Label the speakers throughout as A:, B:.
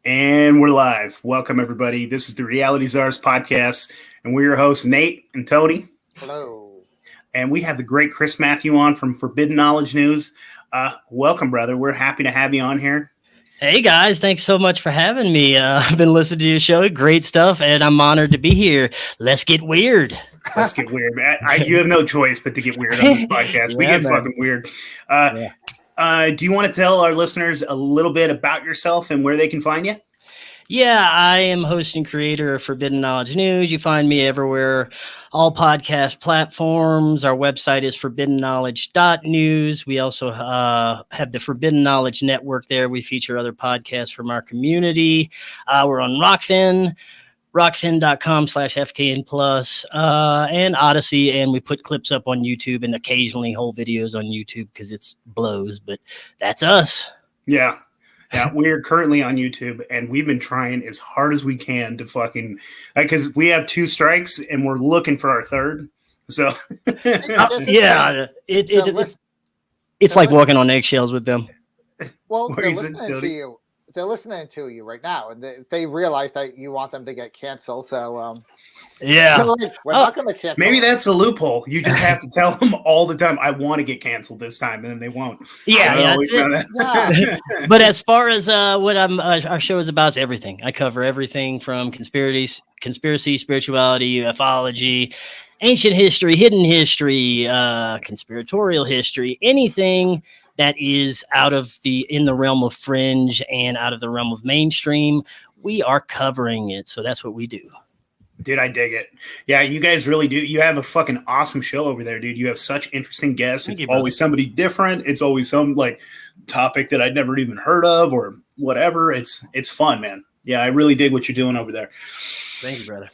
A: And we're live. Welcome, everybody. This is the Reality Czars podcast, and we're your hosts, Nate and Tony.
B: Hello.
A: And we have the great Chris Mathieu on from Forbidden Knowledge News. Welcome, brother. We're happy to have you on here.
C: Hey, guys. Thanks so much for having me. I've been listening to your show. Great stuff, and I'm honored to be here. Let's get weird.
A: Let's get weird. You have no choice but to get weird on this podcast. We get fucking weird. Do you want to tell our listeners a little bit about yourself and where they can find you?
C: Yeah, I am host and creator of Forbidden Knowledge News. You find me everywhere, all podcast platforms. Our website is forbiddenknowledge.news. We also have the Forbidden Knowledge Network there. We feature other podcasts from our community. We're on rockfin.com/FKN plus, and Odyssey. And we put clips up on YouTube and occasionally whole videos on YouTube because it's blows, but that's us.
A: Yeah. Yeah, we're currently on YouTube, and we've been trying as hard as we can to fucking, because we have 2 strikes, and we're looking for our third. So,
C: yeah, it's like walking on eggshells with them.
B: Well, they're listening to you. They're listening to you right now, and they realize that you want them to get canceled. So,
C: yeah,
B: we're not going to cancel.
A: Maybe that's a loophole. You just have to tell them all the time, "I want to get canceled this time," and then they won't.
C: Yeah, But as far as what our show is about, is everything. I cover everything from conspiracy, spirituality, ufology, ancient history, hidden history, conspiratorial history, anything that is in the realm of fringe and out of the realm of mainstream. We are covering it. So that's what we do.
A: Dude, I dig it. Yeah, you guys really do. You have a fucking awesome show over there, dude. You have such interesting guests. It's always somebody different. It's always some like topic that I'd never even heard of or whatever. It's fun, man. Yeah, I really dig what you're doing over there.
C: Thank you, brother.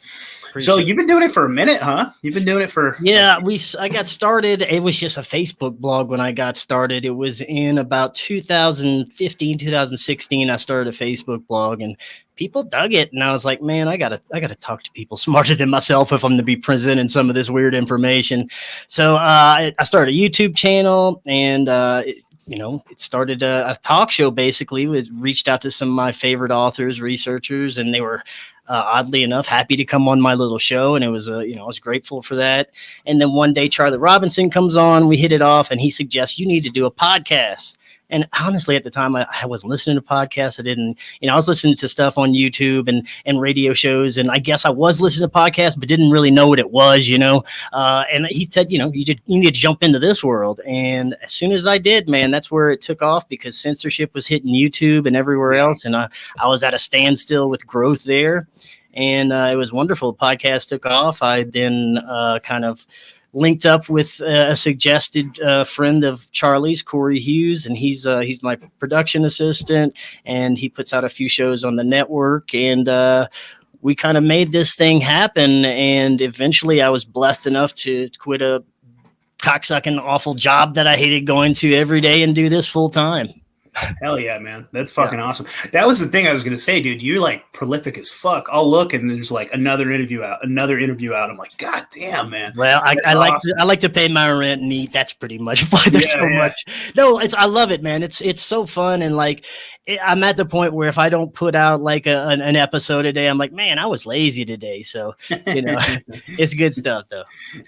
A: So you've been doing it for a minute, huh? You've been doing it for...
C: Yeah, I got started. It was just a Facebook blog when I got started. It was in about 2015, 2016. I started a Facebook blog, and people dug it. And I was like, man, I gotta talk to people smarter than myself if I'm to be presenting some of this weird information. So I started a YouTube channel, and it started a talk show. Basically, reached out to some of my favorite authors, researchers, and they were oddly enough happy to come on my little show. And it was, I was grateful for that. And then one day Charlie Robinson comes on, we hit it off, and he suggests you need to do a podcast. And honestly, at the time, I wasn't listening to podcasts. I didn't, I was listening to stuff on YouTube and radio shows. And I guess I was listening to podcasts, but didn't really know what it was, And he said, you need to jump into this world. And as soon as I did, man, that's where it took off, because censorship was hitting YouTube and everywhere else. And I was at a standstill with growth there. And it was wonderful. The podcast took off. I then kind of linked up with a suggested friend of Charlie's, Corey Hughes, and he's my production assistant, and he puts out a few shows on the network, and we kind of made this thing happen. And eventually I was blessed enough to quit a cocksucking awful job that I hated going to every day and do this full time.
A: Hell yeah, man. That's fucking awesome. That was the thing I was going to say, dude. You're like prolific as fuck. I'll look and there's like another interview out. I'm like, God damn, man.
C: Well, I like to pay my rent and eat. That's pretty much why there's so much. No, I love it, man. It's so fun. And like, I'm at the point where if I don't put out like an episode a day, I'm like, man, I was lazy today. So, it's good stuff though.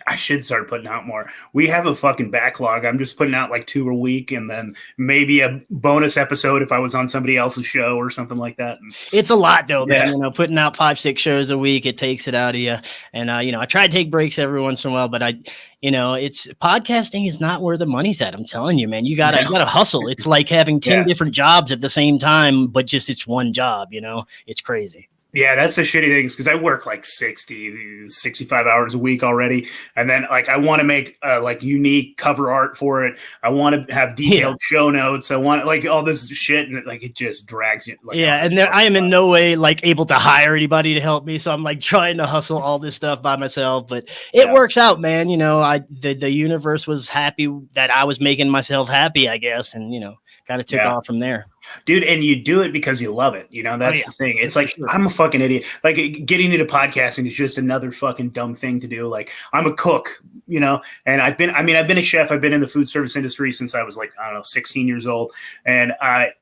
A: I should start putting out more. We have a fucking backlog. I'm just putting out like 2 a week, and then maybe a bonus episode if I was on somebody else's show or something like that.
C: It's a lot though, man. Putting out 5-6 shows a week, it takes it out of you. And I try to take breaks every once in a while, but it's podcasting is not where the money's at. I'm telling you, man, you gotta hustle. It's like having 10 different jobs at the same time, but just it's one job, it's crazy.
A: Yeah, that's the shitty thing, because I work like 60, 65 hours a week already. And then like I want to make like unique cover art for it. I want to have detailed show notes. I want like all this shit, and like it just drags you. Like,
C: and I am in no way like able to hire anybody to help me. So I'm like trying to hustle all this stuff by myself, but it works out, man. The universe was happy that I was making myself happy, I guess. And, kind of took off from there.
A: Dude, and you do it because you love it. That's the thing. It's like, I'm a fucking idiot. Like, getting into podcasting is just another fucking dumb thing to do. Like, I'm a cook, and I've been a chef. I've been in the food service industry since I was 16 years old. And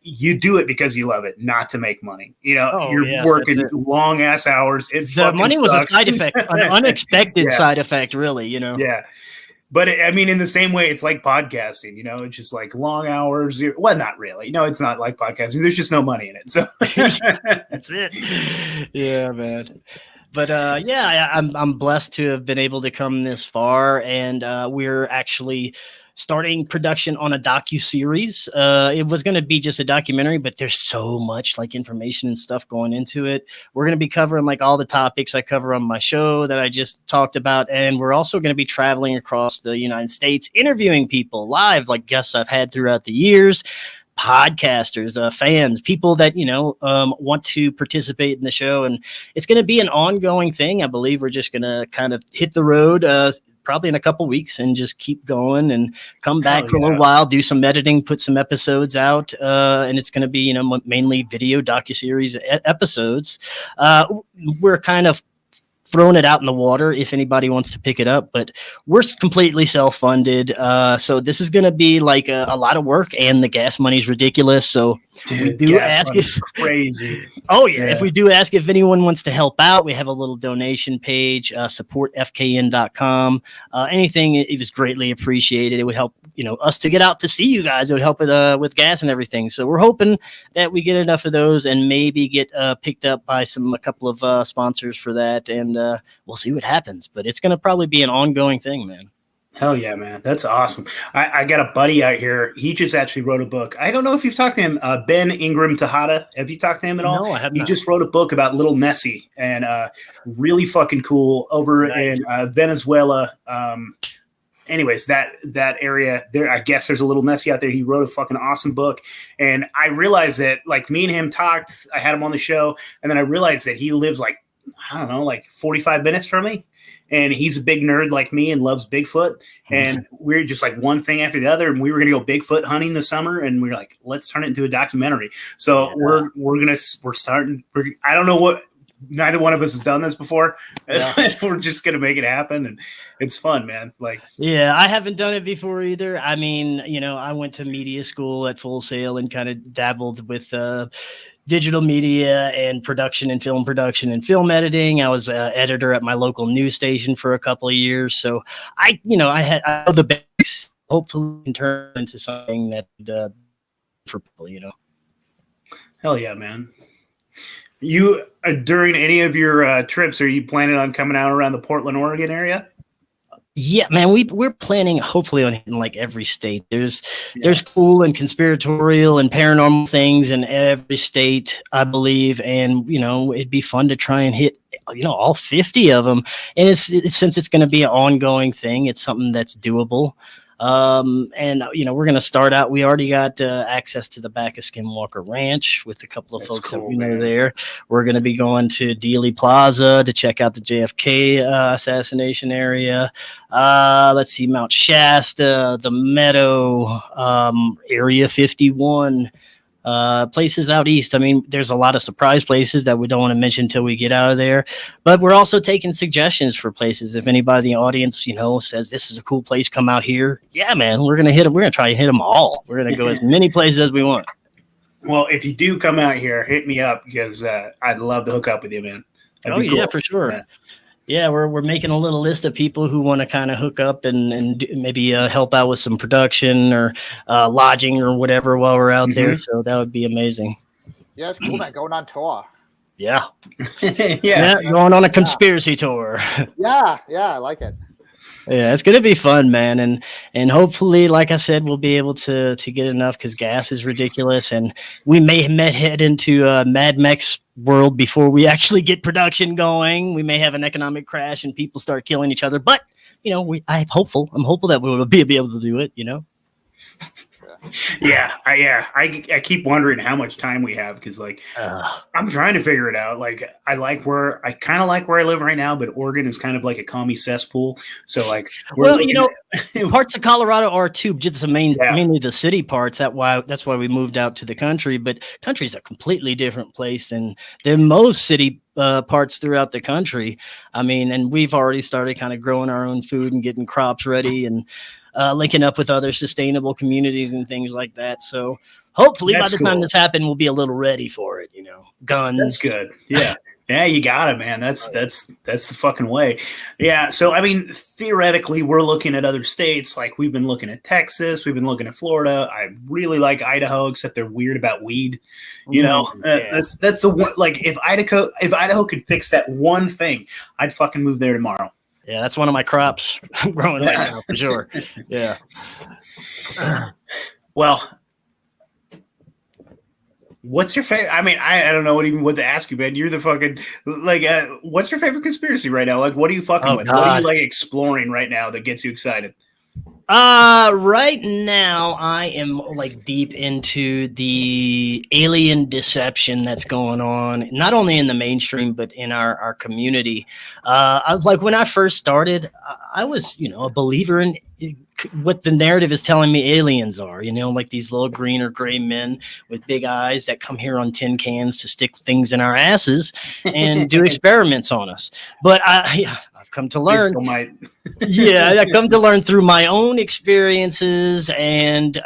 A: you do it because you love it, not to make money. You're working long ass hours. The
C: money was a side effect, an unexpected side effect, really,
A: Yeah. But in the same way, it's like podcasting, it's just like long hours. Well, not really. No, it's not like podcasting. There's just no money in it. So
C: that's it. Yeah, man. But I'm blessed to have been able to come this far, and we're actually starting production on a docu-series. It was going to be just a documentary, but there's so much information and stuff going into it. We're going to be covering all the topics I cover on my show that I just talked about. And we're also going to be traveling across the United States, interviewing people live, like guests I've had throughout the years, podcasters, fans, people that, want to participate in the show. And it's going to be an ongoing thing. I believe we're just going to kind of hit the road, probably in a couple weeks, and just keep going and come back for a little while, do some editing, put some episodes out. And it's going to be, mainly video docuseries episodes. We're kind of throwing it out in the water if anybody wants to pick it up, but we're completely self-funded. So this is going to be a lot of work, and the gas money's ridiculous. So
A: we do ask if crazy.
C: Oh yeah. If we do ask if anyone wants to help out, we have a little donation page, supportfkn.com. Anything is greatly appreciated. It would help, us to get out to see you guys. It would help with gas and everything. So we're hoping that we get enough of those and maybe get picked up by a couple of sponsors for that. And we'll see what happens, but it's going to probably be an ongoing thing, man.
A: Hell yeah, man. That's awesome. I got a buddy out here. He just actually wrote a book. I don't know if you've talked to him, Ben Ingram Tejada. Have you talked to him at all?
C: No, I have not.
A: He just wrote a book about Little Nessie, and really fucking cool over in Venezuela. Anyways, that area there, I guess there's a Little Nessie out there. He wrote a fucking awesome book. And I realized that me and him talked, I had him on the show, and then I realized that he lives 45 minutes from me. And he's a big nerd like me and loves Bigfoot. And we're just one thing after the other. And we were going to go Bigfoot hunting this summer. And we were like, let's turn it into a documentary. So we're starting. I don't know what, neither one of us has done this before. Yeah. We're just going to make it happen. And it's fun, man.
C: Yeah, I haven't done it before either. I went to media school at Full Sail and kind of dabbled with, digital media and production and film editing. I was an editor at my local news station for a couple of years. So I know the basics. Hopefully can turn into something that for people,
A: Hell yeah, man. You during any of your trips, are you planning on coming out around the Portland, Oregon area?
C: Yeah, man, we're planning hopefully on hitting every state. There's cool and conspiratorial and paranormal things in every state, I believe, and it'd be fun to try and hit all 50 of them. And since it's going to be an ongoing thing, it's something that's doable. And we're going to start out. We already got access to the back of Skinwalker Ranch with a couple of folks that we know there. We're going to be going to Dealey Plaza to check out the JFK assassination area. Let's see, Mount Shasta, the Meadow, Area 51. Places out east. There's a lot of surprise places that we don't want to mention until we get out of there. But we're also taking suggestions for places. If anybody in the audience, says this is a cool place, come out here. Yeah, man, we're gonna hit them. We're gonna try to hit them all. We're gonna go as many places as we want.
A: Well, if you do come out here, hit me up because I'd love to hook up with you, man.
C: That'd be cool. Yeah, for sure. Yeah. Yeah, we're making a little list of people who want to kind of hook up and maybe help out with some production or lodging or whatever while we're out there. So that would be amazing.
B: Yeah, it's cool, man. Going on tour.
C: Yeah. Yeah, going on a conspiracy tour.
B: Yeah, I like it.
C: Yeah, it's gonna be fun, man, and hopefully, like I said, we'll be able to get enough because gas is ridiculous, and we may head into Mad Max world before we actually get production going. We may have an economic crash and people start killing each other, but I'm hopeful. I'm hopeful that we'll be able to do it.
A: I keep wondering how much time we have because like I'm trying to figure it out. Like I kind of like where I live right now, but Oregon is kind of like a commie cesspool. So like,
C: parts of Colorado are too, just mainly the city parts. That's why we moved out to the country. But country's a completely different place than most city parts throughout the country. I mean, and we've already started kind of growing our own food and getting crops ready and linking up with other sustainable communities and things like that. So hopefully by the time this happened, we'll be a little ready for it, guns.
A: That's good. Yeah. Yeah, you got it, man. That's the fucking way. Yeah. So, I mean, theoretically, we're looking at other states. Like we've been looking at Texas. We've been looking at Florida. I really like Idaho, except they're weird about weed. That's the one. Like if Idaho could fix that one thing, I'd fucking move there tomorrow.
C: Yeah, that's one of my crops growing right now for sure. Yeah.
A: Well, what's your favorite? I mean, I don't know what to ask you, man. You're the fucking like. What's your favorite conspiracy right now? Like, what are you fucking with? God. What are you like exploring right now that gets you excited?
C: Right now I am like deep into the alien deception that's going on, not only in the mainstream, but in our community. I was like, when I first started, I was, a believer in what the narrative is telling me aliens are, like these little green or gray men with big eyes that come here on tin cans to stick things in our asses and do experiments on us. But I've come to learn. I come to learn through my own experiences and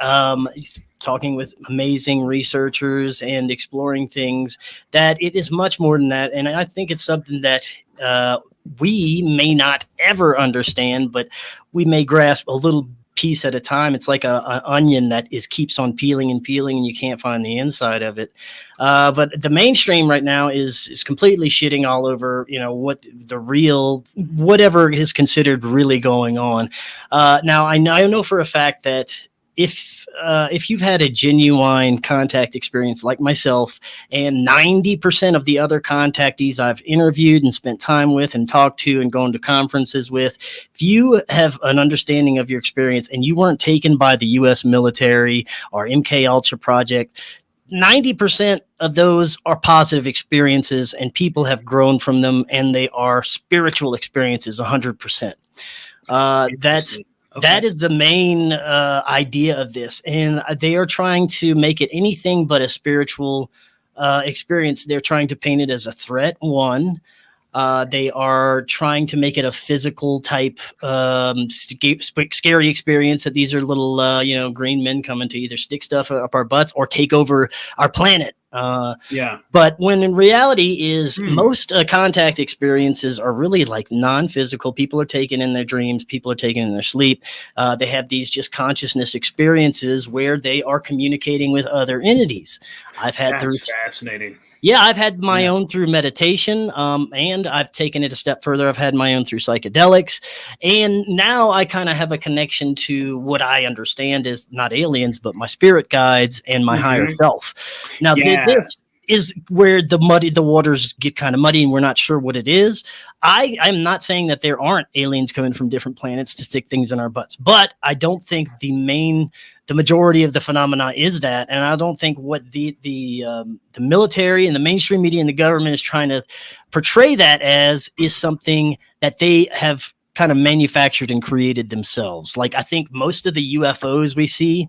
C: talking with amazing researchers and exploring things that it is much more than that. And I think it's something that we may not ever understand, but we may grasp a little piece at a time. It's like an onion that keeps on peeling and peeling, and you can't find the inside of it. But the mainstream right now is completely shitting all over, what the real, whatever is considered really going on. Now I know for a fact that if you've had a genuine contact experience like myself and 90% of the other contactees I've interviewed and spent time with and talked to and gone to conferences with, if you have an understanding of your experience and you weren't taken by the U.S. military or MK Ultra project, 90% of those are positive experiences and people have grown from them, and they are spiritual experiences 100%. That is the main idea of this. And they are trying to make it anything but a spiritual experience. They're trying to paint it as a threat, one. They are trying to make it a physical type scary experience, that these are little, green men coming to either stick stuff up our butts or take over our planet. But when in reality is most contact experiences are really like non-physical. People are taken in their dreams. People are taken in their sleep. They have these just consciousness experiences where they are communicating with other entities. That's
A: fascinating.
C: Yeah, I've had my own through meditation, and I've taken it a step further. I've had my own through psychedelics, and now I kind of have a connection to what I understand is not aliens, but my spirit guides and my higher self. Now, this is where the waters get kind of muddy, and we're not sure what it is. I'm not saying that there aren't aliens coming from different planets to stick things in our butts, but I don't think the majority of the phenomena is that, and I don't think what the military and the mainstream media and the government is trying to portray that as is something that they have kind of manufactured and created themselves. Like, I think most of the UFOs we see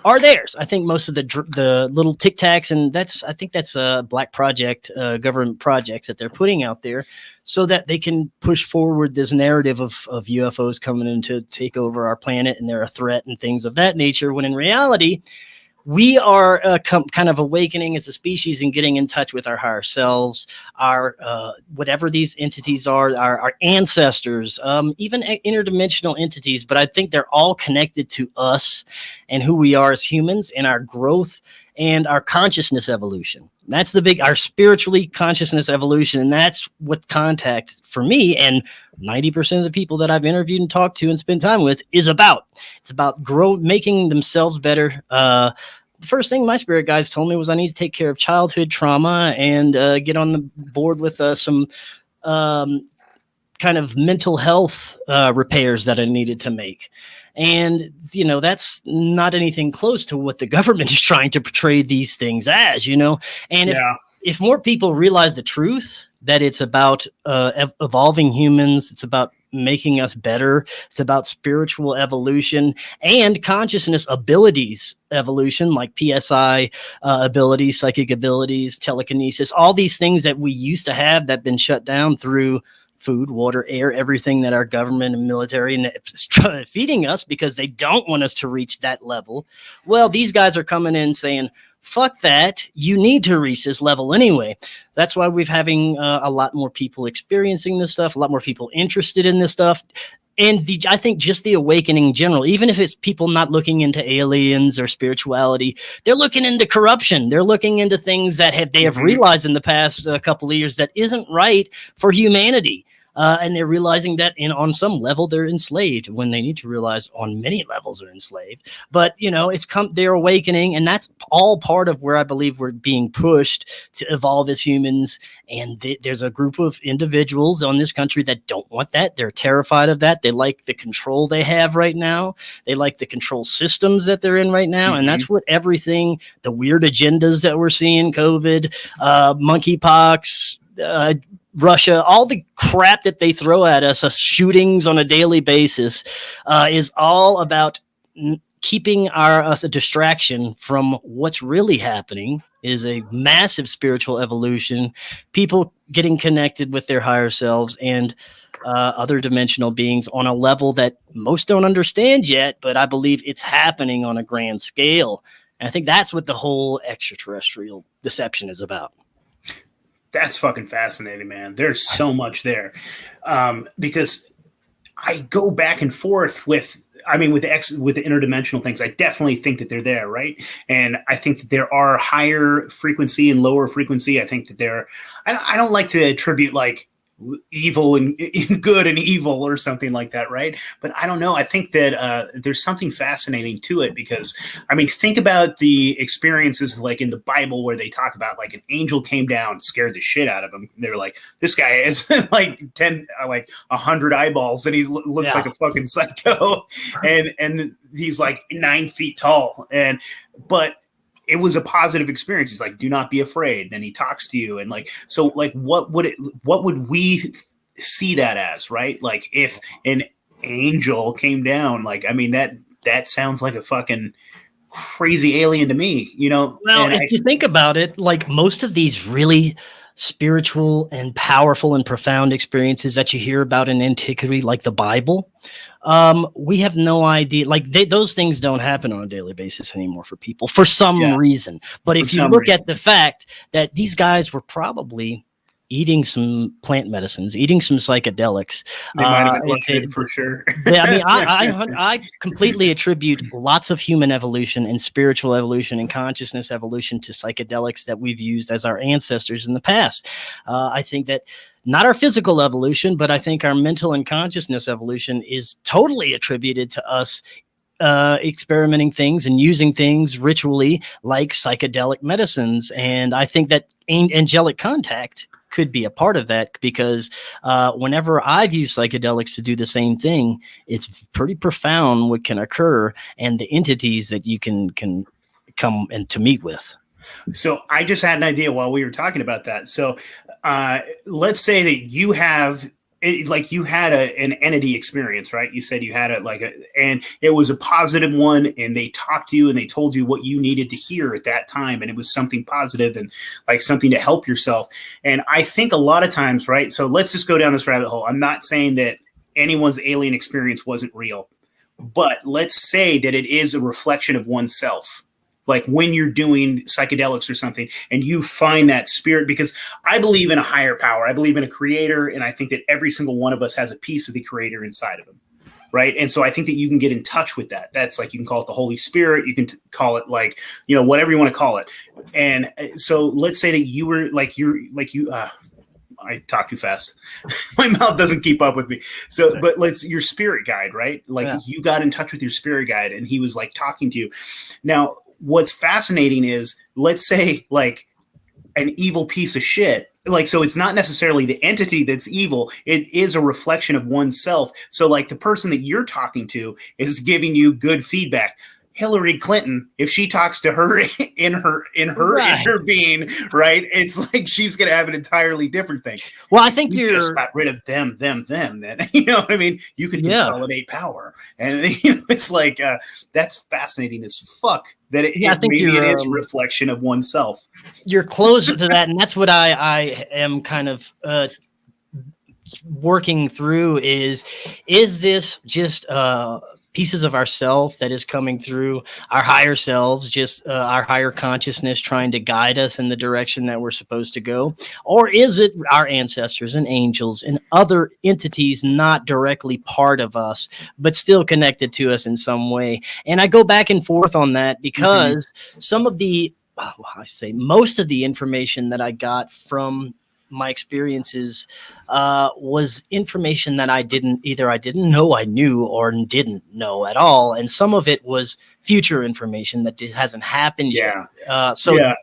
C: are theirs. I think most of the little Tic Tacs, and I think that's a black project, government projects that they're putting out there so that they can push forward this narrative of UFOs coming in to take over our planet and they're a threat and things of that nature, when in reality, we are kind of awakening as a species and getting in touch with our higher selves, our whatever these entities are, our ancestors, even interdimensional entities. But I think they're all connected to us and who we are as humans and our growth and our consciousness evolution. That's our spiritually consciousness evolution. And that's what contact for me and 90% of the people that I've interviewed and talked to and spent time with is about. It's about making themselves better. The first thing my spirit guides told me was I need to take care of childhood trauma and get on the board with some kind of mental health repairs that I needed to make. And, that's not anything close to what the government is trying to portray these things as, And if more people realize the truth, that it's about evolving humans, it's about making us better, it's about spiritual evolution and consciousness abilities evolution, like PSI abilities, psychic abilities, telekinesis, all these things that we used to have that have been shut down through food, water, air, everything that our government and military is feeding us because they don't want us to reach that level. Well, these guys are coming in saying, fuck that, you need to reach this level anyway. That's why we're having a lot more people experiencing this stuff, a lot more people interested in this stuff. And I think just the awakening in general, even if it's people not looking into aliens or spirituality, they're looking into corruption. They're looking into things that they have realized in the past couple of years that isn't right for humanity. And they're realizing that on some level they're enslaved when they need to realize on many levels they're enslaved. But, they're awakening, and that's all part of where I believe we're being pushed to evolve as humans. And there's a group of individuals on this country that don't want that. They're terrified of that. They like the control they have right now. They like the control systems that they're in right now. And that's what everything, the weird agendas that we're seeing, COVID, monkeypox, Russia, all the crap that they throw at us shootings on a daily basis, is all about keeping us a distraction from what's really happening. Is a massive spiritual evolution, people getting connected with their higher selves and other dimensional beings on a level that most don't understand yet, but I believe it's happening on a grand scale. And I think that's what the whole extraterrestrial deception is about.
A: That's fucking fascinating, man. There's so much there. Because I go back and forth with the interdimensional things. I definitely think that they're there, right? And I think that there are higher frequency and lower frequency. I think that I don't like to attribute like evil and good and evil or something like that, right? But I don't know. I think that there's something fascinating to it because, think about the experiences like in the Bible where they talk about like an angel came down, scared the shit out of him. They were like, this guy has like 100 eyeballs and he looks like a fucking psycho. And he's like 9 feet tall. But it was a positive experience. He's like, do not be afraid. Then he talks to you. And like, so like, what would we see that as, right? Like if an angel came down, like, that sounds like a fucking crazy alien to me, Well,
C: if you think about it, like most of these really spiritual and powerful and profound experiences that you hear about in antiquity, like the Bible, we have no idea. Like those things don't happen on a daily basis anymore for people for some reason. But if you look at the fact that these guys were probably eating some plant medicines, eating some psychedelics,
A: they might have been for sure.
C: I completely attribute lots of human evolution and spiritual evolution and consciousness evolution to psychedelics that we've used as our ancestors in the past. I think that not our physical evolution, but I think our mental and consciousness evolution is totally attributed to us experimenting things and using things ritually like psychedelic medicines. And I think that angelic contact could be a part of that because whenever I've used psychedelics to do the same thing, it's pretty profound what can occur and the entities that you can come and to meet with.
A: So I just had an idea while we were talking about that. So let's say that you have you had an entity experience, right? You said you had and it was a positive one, and they talked to you and they told you what you needed to hear at that time, and it was something positive and like something to help yourself. And I think a lot of times, right? So let's just go down this rabbit hole. I'm not saying that anyone's alien experience wasn't real, but let's say that it is a reflection of oneself. Like when you're doing psychedelics or something and you find that spirit, because I believe in a higher power. I believe in a creator. And I think that every single one of us has a piece of the creator inside of him. Right. And so I think that you can get in touch with that. That's like, you can call it the Holy Spirit. You can call it like, whatever you want to call it. And so let's say that you were I talk too fast. My mouth doesn't keep up with me. So, sorry. But your spirit guide, right? You got in touch with your spirit guide and he was like talking to you. Now, what's fascinating is, let's say like an evil piece of shit like, so it's not necessarily the entity that's evil. It is a reflection of oneself. So like the person that you're talking to is giving you good feedback. Hillary Clinton, if she talks to her in her inner being, right, it's like she's gonna have an entirely different thing.
C: Well, I think you
A: just got rid of them. Then you know what I mean. You could consolidate power, and it's like that's fascinating as fuck. That I think maybe it is a reflection of oneself.
C: You're closer to that, and that's what I am kind of working through. Is this just pieces of ourself that is coming through our higher selves, just our higher consciousness trying to guide us in the direction that we're supposed to go? Or is it our ancestors and angels and other entities not directly part of us, but still connected to us in some way? And I go back and forth on that because some of the, most of the information that I got from my experiences was information that I didn't know I knew or didn't know at all. And some of it was future information that hasn't happened yet.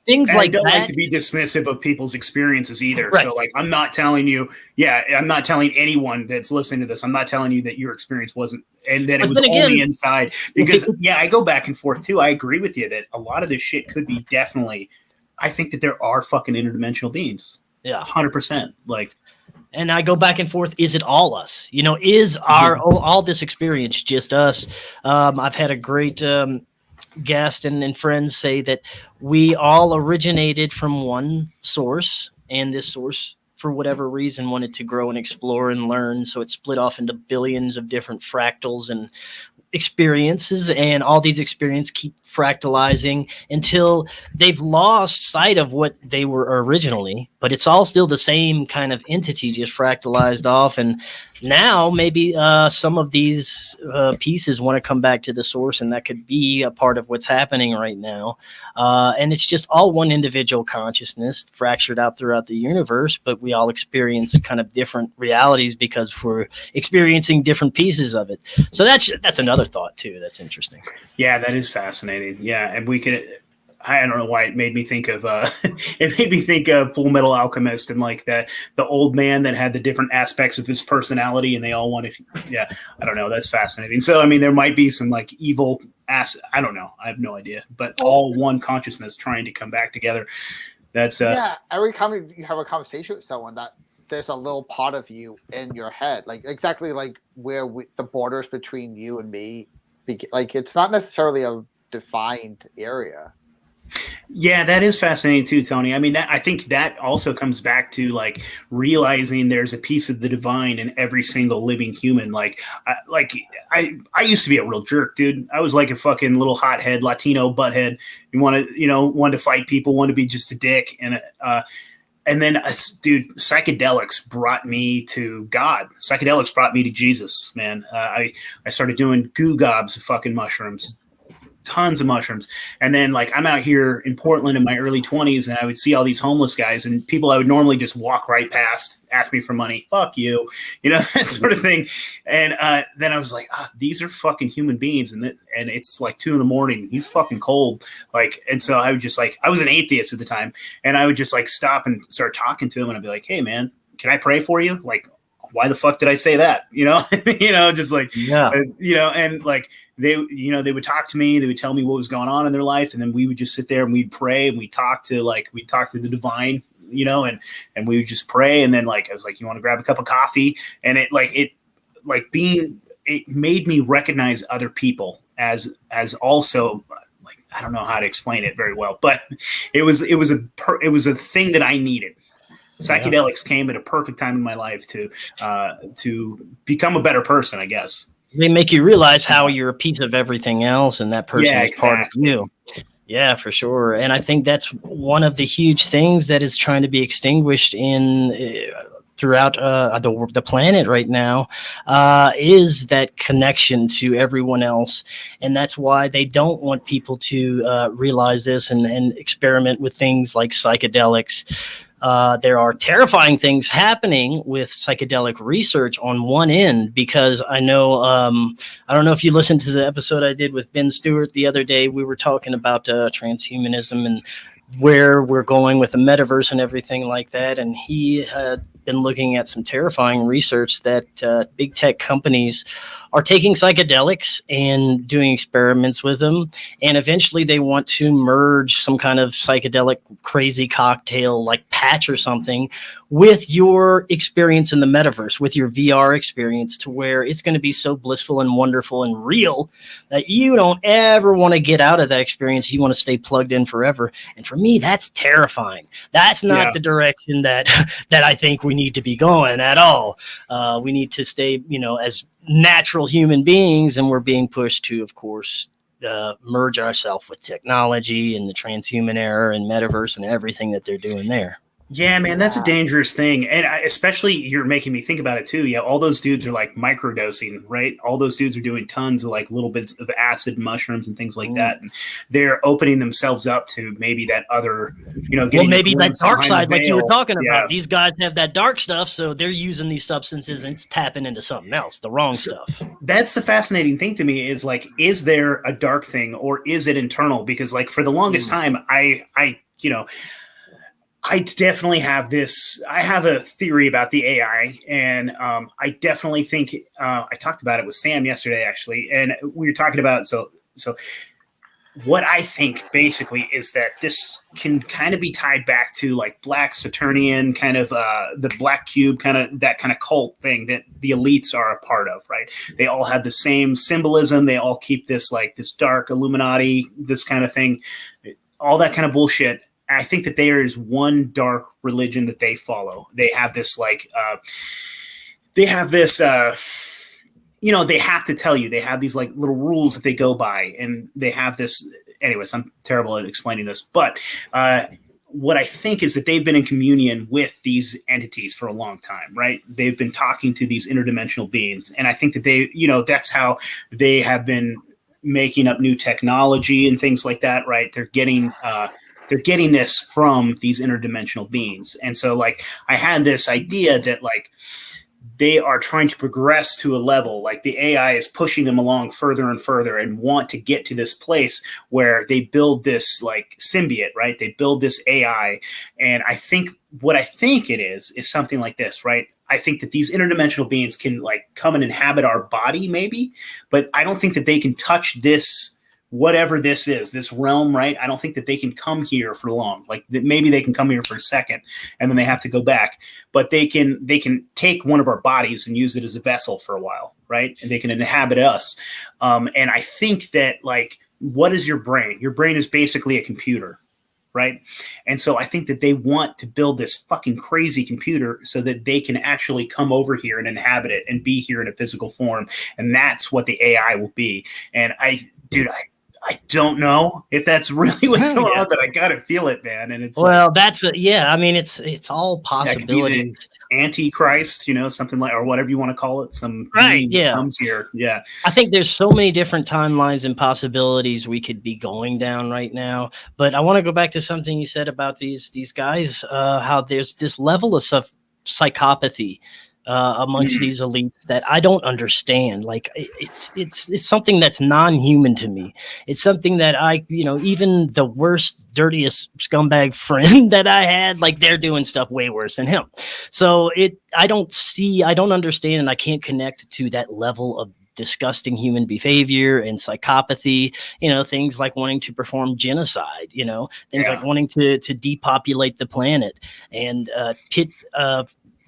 C: Things and like
A: I don't
C: that.
A: like to be dismissive of people's experiences either. Right. So like, I'm not telling you, I'm not telling anyone that's listening to this, I'm not telling you that your experience wasn't, and that it was only inside, because I go back and forth too. I agree with you that a lot of this shit could be definitely, I think that there are fucking interdimensional beings. Yeah, 100%. Like,
C: and I go back and forth. Is it all us? Is all this experience just us? I've had a great guest and friends say that we all originated from one source, and this source, for whatever reason, wanted to grow and explore and learn. So it split off into billions of different fractals and experiences, and all these experiences keep fractalizing until they've lost sight of what they were originally, but it's all still the same kind of entity, just fractalized off. And now maybe some of these pieces want to come back to the source, and that could be a part of what's happening right now. And it's just all one individual consciousness fractured out throughout the universe, but we all experience kind of different realities because we're experiencing different pieces of it. So that's another thought too. That's interesting.
A: Yeah, that is fascinating. Yeah, and we could. I don't know why it made me think of Full Metal Alchemist, and like the old man that had the different aspects of his personality, and they all wanted. Yeah, I don't know. That's fascinating. So I mean, there might be some like evil I don't know. I have no idea, but all one consciousness trying to come back together. That's
B: every time you have a conversation with someone, that there's a little part of you in your head, like exactly like where the borders between you and me, like it's not necessarily a defined area.
A: Yeah, that is fascinating too, Tony. I mean, I think that also comes back to like realizing there's a piece of the divine in every single living human. I used to be a real jerk, dude. I was like a fucking little hothead, Latino butthead. Wanted to fight people, wanted to be just a dick, and then, dude, psychedelics brought me to God. Psychedelics brought me to Jesus, man. I started doing goo gobs of fucking mushrooms. Tons of mushrooms. And then like I'm out here in Portland in my early 20s, and I would see all these homeless guys and people I would normally just walk right past, ask me for money, fuck you, that sort of thing. And then I was like, these are fucking human beings, and it's like 2 a.m. He's fucking cold. And so I would just I was an atheist at the time, and I would just stop and start talking to him, and I'd be like, hey man, can I pray for you? Like, why the fuck did I say that? And like they would talk to me, they would tell me what was going on in their life. And then we would just sit there and we'd pray, and we'd talk to the divine, and we would just pray. And then I was like, you want to grab a cup of coffee? And it made me recognize other people as also, I don't know how to explain it very well, but it was a thing that I needed. Psychedelics came at a perfect time in my life to become a better person, I guess.
C: They make you realize how you're a piece of everything else, and that person is part of you. Yeah, for sure. And I think that's one of the huge things that is trying to be extinguished throughout the planet right now, is that connection to everyone else. And that's why they don't want people to realize this and experiment with things like psychedelics. There are terrifying things happening with psychedelic research on one end, because I know, I don't know if you listened to the episode I did with Ben Stewart the other day. We were talking about transhumanism and where we're going with the metaverse and everything like that. And he had been looking at some terrifying research that big tech companies are taking psychedelics and doing experiments with them. And eventually they want to merge some kind of psychedelic crazy cocktail like patch or something with your experience in the metaverse, with your VR experience, to where it's going to be so blissful and wonderful and real that you don't ever want to get out of that experience. You want to stay plugged in forever. And for me, that's terrifying. That's not the direction that I think we need to be going at all. We need to stay, as natural human beings, and we're being pushed to, of course, merge ourselves with technology and the transhuman era and metaverse and everything that they're doing there.
A: Yeah, man, that's a dangerous thing. And especially you're making me think about it too. Yeah, all those dudes are like microdosing, right? All those dudes are doing tons of like little bits of acid mushrooms and things like that. And they're opening themselves up to maybe that other,
C: well, maybe that dark side, like you were talking about. These guys have that dark stuff, so they're using these substances and it's tapping into something else, the wrong stuff.
A: That's the fascinating thing to me is like, is there a dark thing or is it internal? Because like for the longest time, I definitely have this. I have a theory about the AI, and I definitely think I talked about it with Sam yesterday, actually, and we were talking about so. What I think basically is that this can kind of be tied back to like Black Saturnian kind of the Black Cube kind of that kind of cult thing that the elites are a part of, right? They all have the same symbolism. They all keep this like this dark Illuminati, this kind of thing, all that kind of bullshit. I think that there is one dark religion that they follow. They have this they have to tell you, they have these like little rules that they go by, and they have this. Anyways, I'm terrible at explaining this, but what I think is that they've been in communion with these entities for a long time, right? They've been talking to these interdimensional beings, and I think that they, that's how they have been making up new technology and things like that, right? They're getting this from these interdimensional beings. And so like I had this idea that like they are trying to progress to a level, like the AI is pushing them along further and further and want to get to this place where they build this like symbiote, right? They build this AI. And I think what I think it is something like this, right? I think that these interdimensional beings can like come and inhabit our body maybe, but I don't think that they can touch this, whatever this is, this realm, right? I don't think that they can come here for long. Like maybe they can come here for a second and then they have to go back, but they can take one of our bodies and use it as a vessel for a while, right? And they can inhabit us. And I think that like, what is your brain? Your brain is basically a computer, right? And so I think that they want to build this fucking crazy computer so that they can actually come over here and inhabit it and be here in a physical form. And that's what the AI will be. And I don't know if that's really what's going on, but I gotta feel it, man. And it's
C: it's all possibilities.
A: Antichrist, something like, or whatever you want to call it. Some comes here. Yeah.
C: I think there's so many different timelines and possibilities we could be going down right now. But I want to go back to something you said about these guys, how there's this level of psychopathy amongst these elites that I don't understand. Like it's something that's non-human to me. It's something that I, even the worst, dirtiest scumbag friend that I had, like they're doing stuff way worse than him. So I don't understand, and I can't connect to that level of disgusting human behavior and psychopathy, things like wanting to perform genocide, things like wanting to depopulate the planet and pit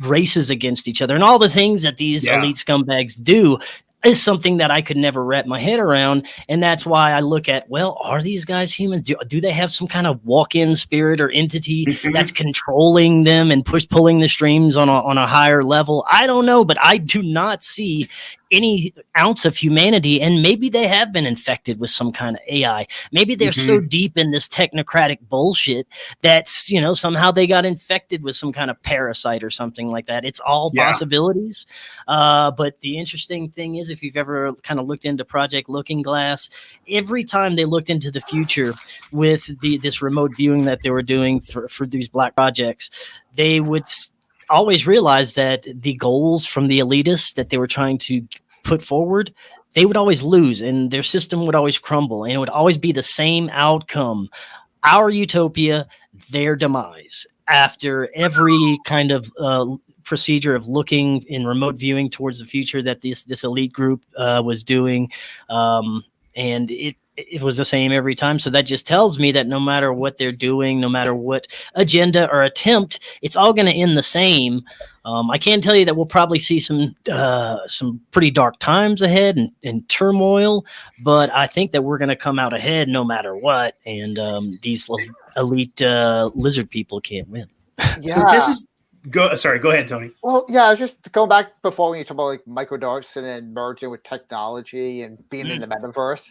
C: races against each other, and all the things that these elite scumbags do is something that I could never wrap my head around. And that's why I look at, well, are these guys human? Do they have some kind of walk-in spirit or entity that's controlling them and pulling the streams on a higher level? I don't know, but I do not see any ounce of humanity. And maybe they have been infected with some kind of AI. Maybe they're so deep in this technocratic bullshit that's, somehow they got infected with some kind of parasite or something like that. It's all possibilities. But the interesting thing is, if you've ever kind of looked into Project Looking Glass, every time they looked into the future with this remote viewing that they were doing for these black projects, they would always realize that the goals from the elitists that they were trying to put forward, they would always lose and their system would always crumble, and it would always be the same outcome. our utopia, their demise. After every kind of procedure of looking in remote viewing towards the future that this elite group was doing, and it was the same every time. So that just tells me that no matter what they're doing, no matter what agenda or attempt, it's all going to end the same. I can tell you that we'll probably see some pretty dark times ahead and turmoil, but I think that we're going to come out ahead no matter what. And these elite lizard people can't win.
B: Yeah.
A: So this is go ahead, Tony.
B: Well, yeah, I was just going back before when you talk about like microdose and then merging with technology and being in the metaverse.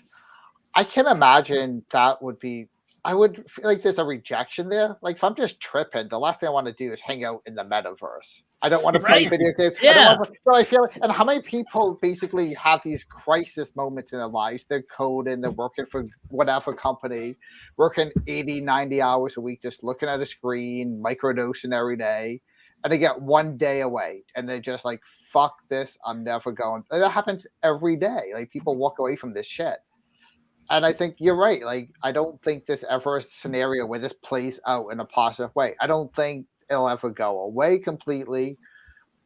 B: I can imagine that would be. I would feel like there's a rejection there. Like if I'm just tripping, the last thing I want to do is hang out in the metaverse. I don't want to play video games.
C: Yeah.
B: So I feel, and how many people basically have these crisis moments in their lives? They're coding, they're working for whatever company, working 80, 90 hours a week, just looking at a screen, microdosing every day. And they get one day away and they're just like, fuck this, I'm never going. And that happens every day. Like people walk away from this shit. And I think you're right. Like, I don't think there's ever a scenario where this plays out in a positive way. I don't think it'll ever go away completely.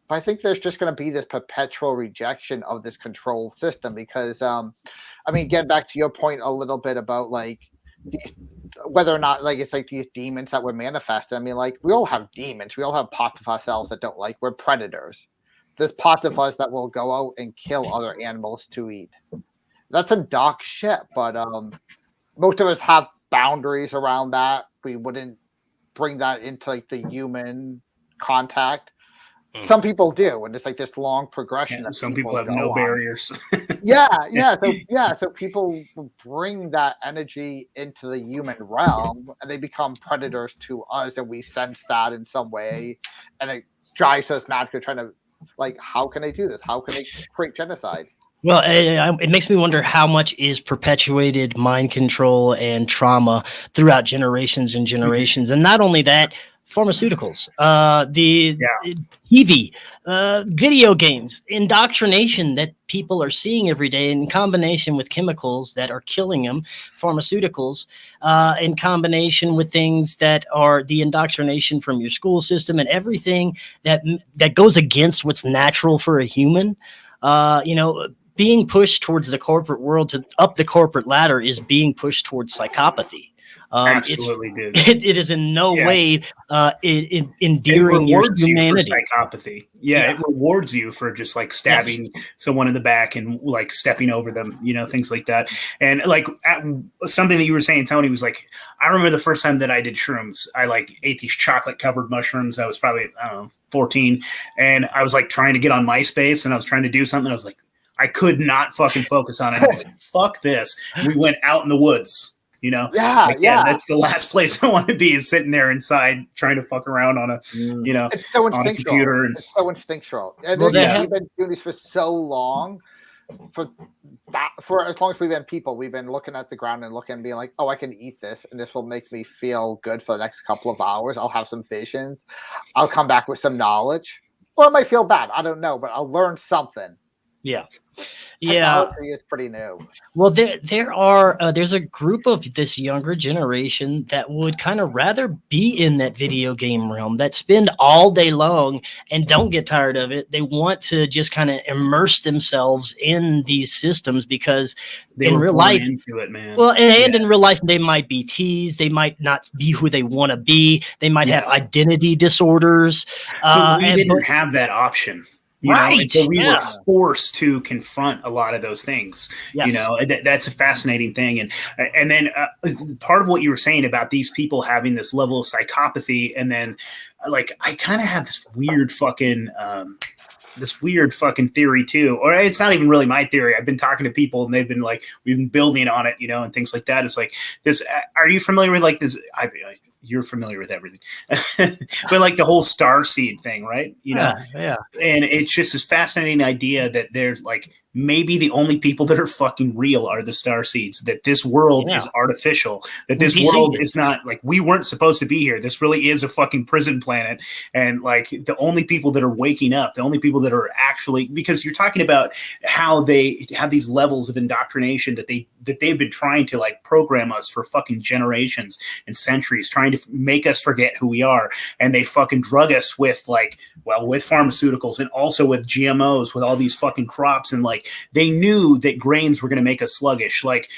B: But I think there's just going to be this perpetual rejection of this control system because, I mean, getting back to your point a little bit about like these, whether or not like it's like these demons that we're manifesting. I mean, like we all have demons. We all have parts of ourselves that don't like. We're predators. There's parts of us that will go out and kill other animals to eat. That's some dark shit, but most of us have boundaries around that. We wouldn't bring that into like the human contact. Some people do, and it's like this long progression.
A: Yeah, some people have no barriers.
B: So people bring that energy into the human realm, and they become predators to us, and we sense that in some way, and it drives us mad. We're trying to like, how can they do this? How can they create genocide?
C: Well, it makes me wonder how much is perpetuated mind control and trauma throughout generations and generations. And not only that, pharmaceuticals, TV, video games, indoctrination that people are seeing every day in combination with chemicals that are killing them, pharmaceuticals, in combination with things that are the indoctrination from your school system and everything that goes against what's natural for a human. Being pushed towards the corporate world, to up the corporate ladder, is being pushed towards psychopathy.
A: Absolutely, dude.
C: It is in no way endearing your humanity.
A: You for psychopathy. Yeah, it rewards you for just like stabbing someone in the back and like stepping over them, things like that. And like something that you were saying, Tony, was like, I remember the first time that I did shrooms. I like ate these chocolate covered mushrooms. I was probably, 14. And I was like trying to get on MySpace and I was trying to do something. I was like, I could not fucking focus on it. I was like, fuck this. And we went out in the woods, That's the last place I want to be, is sitting there inside trying to fuck around on a,
B: it's so
A: on a computer. And
B: it's so instinctual. And we've been doing this for so long. For as long as we've been people, we've been looking at the ground and looking and being like, oh, I can eat this and this will make me feel good for the next couple of hours. I'll have some visions. I'll come back with some knowledge. Or it might feel bad. I don't know, but I'll learn something.
C: Yeah.
B: Technology is pretty new.
C: Well, there's a group of this younger generation that would kind of rather be in that video game realm, that spend all day long and don't get tired of it. They want to just kind of immerse themselves in these systems because in real life,
A: into it, man.
C: Well, and in real life, they might be teased. They might not be who they want to be. They might have identity disorders.
A: So we didn't have that option.
C: Right.
A: So we were forced to confront a lot of those things.
C: Yes.
A: That's a fascinating thing. And then part of what you were saying about these people having this level of psychopathy, and then like I kind of have this weird fucking theory too, or it's not even really my theory. I've been talking to people and they've been like, we've been building on it, and things like that. It's like this. Are you familiar with like this? You're familiar with everything, but like the whole star seed thing, right?
C: Yeah.
A: And it's just this fascinating idea that there's like maybe the only people that are fucking real are the star seeds, that this world is artificial, that this world is not like, we weren't supposed to be here. This really is a fucking prison planet. And like the only people that are waking up, the only people that are actually, because you're talking about how they have these levels of indoctrination that they've been trying to like program us for fucking generations and centuries, trying to make us forget who we are. And they fucking drug us with like, well, with pharmaceuticals and also with GMOs, with all these fucking crops. And like, they knew that grains were going to make us sluggish. Like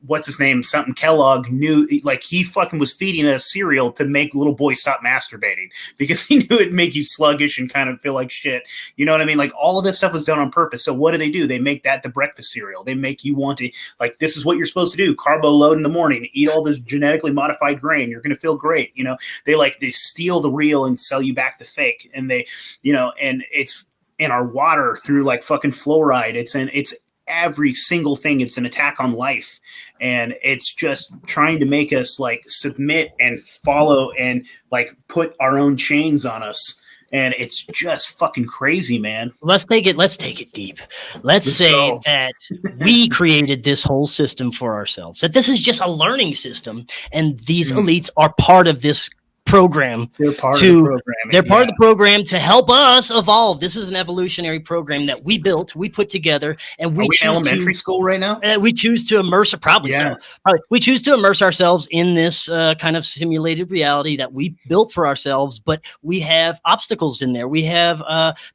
A: what's his name? Something Kellogg knew, like he fucking was feeding us cereal to make little boys stop masturbating because he knew it'd make you sluggish and kind of feel like shit. You know what I mean? Like all of this stuff was done on purpose. So what do? They make that the breakfast cereal. They make you want to, like, this is what you're supposed to do. Carbo load in the morning, eat all this genetically modified grain. You're going to feel great. You know, they steal the real and sell you back the fake. And they, you know, and it's in our water through like fucking fluoride. It's every single thing. It's an attack on life. And it's just trying to make us like submit and follow and like put our own chains on us. And it's just fucking crazy, man.
C: Let's take it deep. Let's say that we created this whole system for ourselves, that this is just a learning system. And these elites are part of this program.
A: They're part of the
C: program to help us evolve. This is an evolutionary program that we built, we put together, and we
A: choose in elementary school right now.
C: We choose to immerse, we choose to immerse ourselves in this kind of simulated reality that we built for ourselves. But we have obstacles in there. We have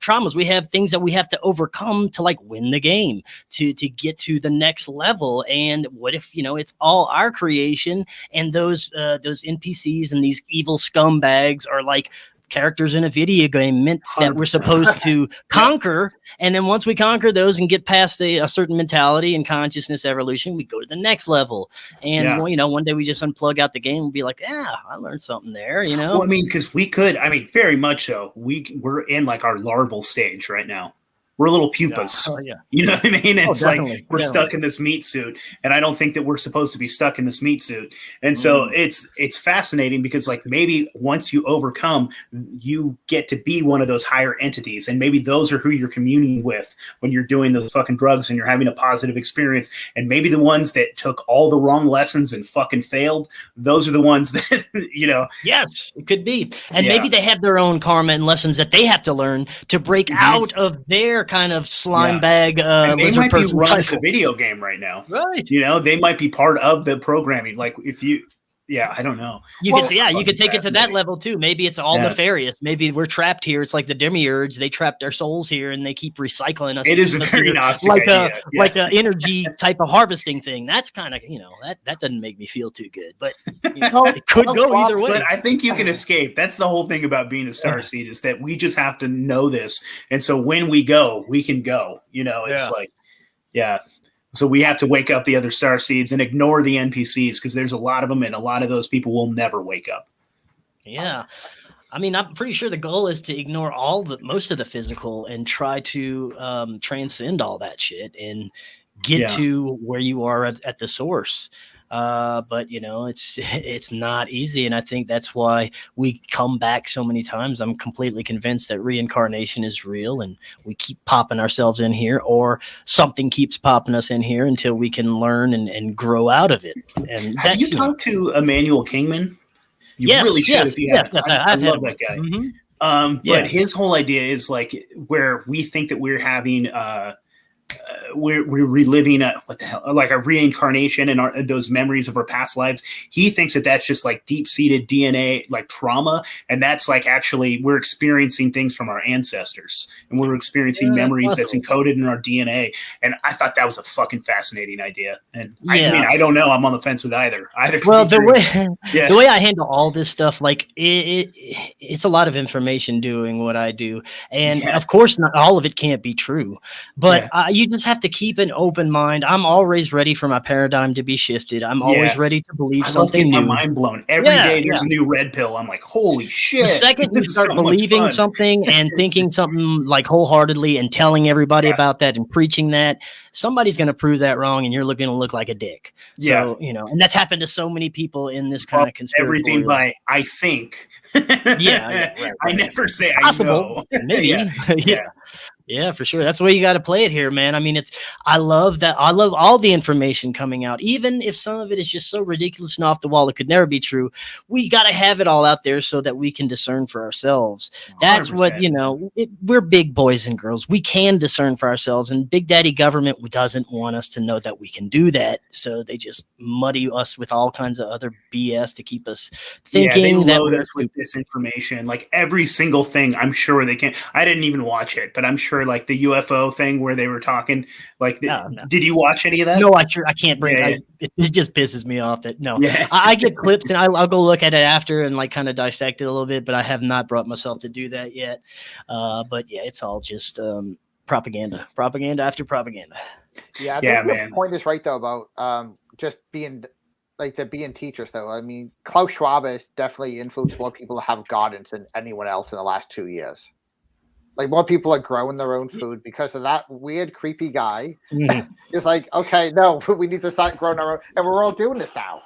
C: traumas. We have things that we have to overcome to like win the game, to get to the next level. And what if, you know, it's all our creation, and those NPCs and these evil scumbags are like characters in a video game meant that we're supposed to conquer. And then once we conquer those and get past a certain mentality and consciousness evolution, we go to the next level. And well, you know, one day we just unplug out the game and be like, yeah, I learned something there, you know?
A: Well, I mean, because very much so. We're in like our larval stage right now. We're little pupas. You know what I mean? It's like we're stuck in this meat suit, and I don't think that we're supposed to be stuck in this meat suit. And so it's fascinating because like maybe once you overcome, you get to be one of those higher entities, and maybe those are who you're communing with when you're doing those fucking drugs and you're having a positive experience. And maybe the ones that took all the wrong lessons and fucking failed, those are the ones that, you know.
C: Yes, it could be. And maybe they have their own karma and lessons that they have to learn to break out of their kind of slime bag
A: they might be running the video game right now,
C: right?
A: You know, they might be part of the programming. Like if you I don't know.
C: You could take it to that level too. Maybe it's all nefarious. Maybe we're trapped here. It's like the demiurge. They trapped our souls here and they keep recycling us.
A: It is a very Gnostic idea.
C: Like an energy type of harvesting thing. That's kind of, you know, that doesn't make me feel too good, but you know, it could go either way.
A: But I think you can escape. That's the whole thing about being a starseed is that we just have to know this. And so when we go, we can go, you know, it's like, so we have to wake up the other star seeds and ignore the NPCs because there's a lot of them, and a lot of those people will never wake up.
C: Yeah. I mean, I'm pretty sure the goal is to ignore most of the physical and try to transcend all that shit and get to where you are at the source. But you know, it's not easy. And I think that's why we come back so many times. I'm completely convinced that reincarnation is real and we keep popping ourselves in here, or something keeps popping us in here until we can learn and grow out of it. And
A: have you talked to Emmanuel Kingman? You really should if you have. I love that guy. But his whole idea is like where we think that we're having we're reliving like a reincarnation and those memories of our past lives. He thinks that that's just like deep-seated DNA, like trauma, and that's like actually we're experiencing things from our ancestors, and we're experiencing memories that's encoded in our DNA. And I thought that was a fucking fascinating idea. And I mean, I don't know, I'm on the fence with either.
C: Well, the way I handle all this stuff, like it's a lot of information doing what I do, and of course, not all of it can't be true, but you just have to keep an open mind. I'm always ready for my paradigm to be shifted. I'm always ready to believe something new.
A: My mind blown. Every day there's a new red pill. I'm like, holy shit.
C: The second you start believing something and thinking something like wholeheartedly and telling everybody about that and preaching that, somebody's going to prove that wrong and you're going to look like a dick. So, you know, and that's happened to so many people in this kind of conspiracy.
A: Everything by I think. I never say I know.
C: Maybe. Yeah, for sure. That's the way you got to play it here, man. I mean, I love that. I love all the information coming out, even if some of it is just so ridiculous and off the wall, it could never be true. We got to have it all out there so that we can discern for ourselves. That's 100%. What, you know, we're big boys and girls. We can discern for ourselves, and Big Daddy government doesn't want us to know that we can do that. So they just muddy us with all kinds of other BS to keep us thinking.
A: Yeah, they load us with this information. Like every single thing, I'm sure they can. I didn't even watch it, but I'm sure like the UFO thing where they were talking, like, no. Did you watch any of that?
C: No, I can't bring it. It just pisses me off that I get clips and I'll go look at it after and like kind of dissect it a little bit, but I have not brought myself to do that yet. But yeah, it's all just propaganda after propaganda.
B: Yeah, I think the point is right though about just being like being teachers though. I mean, Klaus Schwab has definitely influenced more people to have gardens than anyone else in the last 2 years. Like more people are growing their own food because of that weird, creepy guy. Mm-hmm. It's like, okay, no, we need to start growing our own, and we're all doing this now.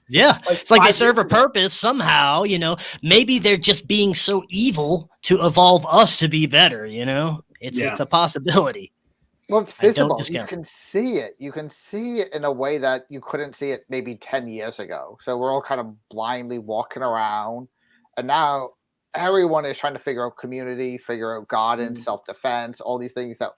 C: Yeah, it's like they serve a purpose somehow. You know, maybe they're just being so evil to evolve us to be better. You know, it's a possibility.
B: Well, it's visible. You can see it. You can see it in a way that you couldn't see it maybe 10 years ago. So we're all kind of blindly walking around, and now everyone is trying to figure out community, figure out God and self-defense, all these things that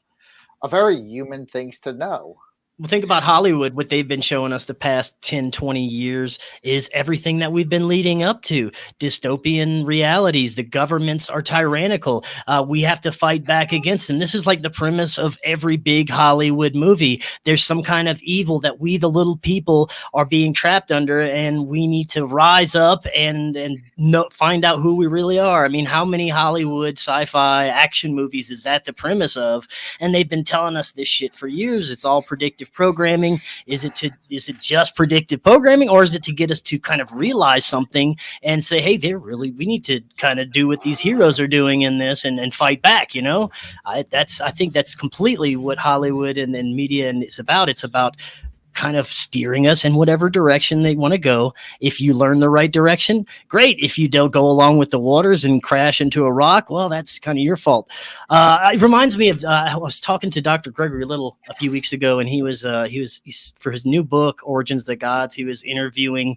B: are very human things to know.
C: Well, think about Hollywood. What they've been showing us the past 10, 20 years is everything that we've been leading up to. Dystopian realities. The governments are tyrannical. We have to fight back against them. This is like the premise of every big Hollywood movie. There's some kind of evil that we, the little people, are being trapped under, and we need to rise up and find out who we really are. I mean, how many Hollywood sci-fi action movies is that the premise of? And they've been telling us this shit for years. It's all predictive programming. Is it just predictive programming, or is it to get us to kind of realize something and say, hey, we need to kind of do what these heroes are doing in this and fight back, you know? I think that's completely what Hollywood and media is about. It's about kind of steering us in whatever direction they want to go. If you learn the right direction, great. If you don't go along with the waters and crash into a rock, well, that's kind of your fault. It reminds me of I was talking to Dr. Gregory Little a few weeks ago, and he's for his new book, Origins of the Gods, he was interviewing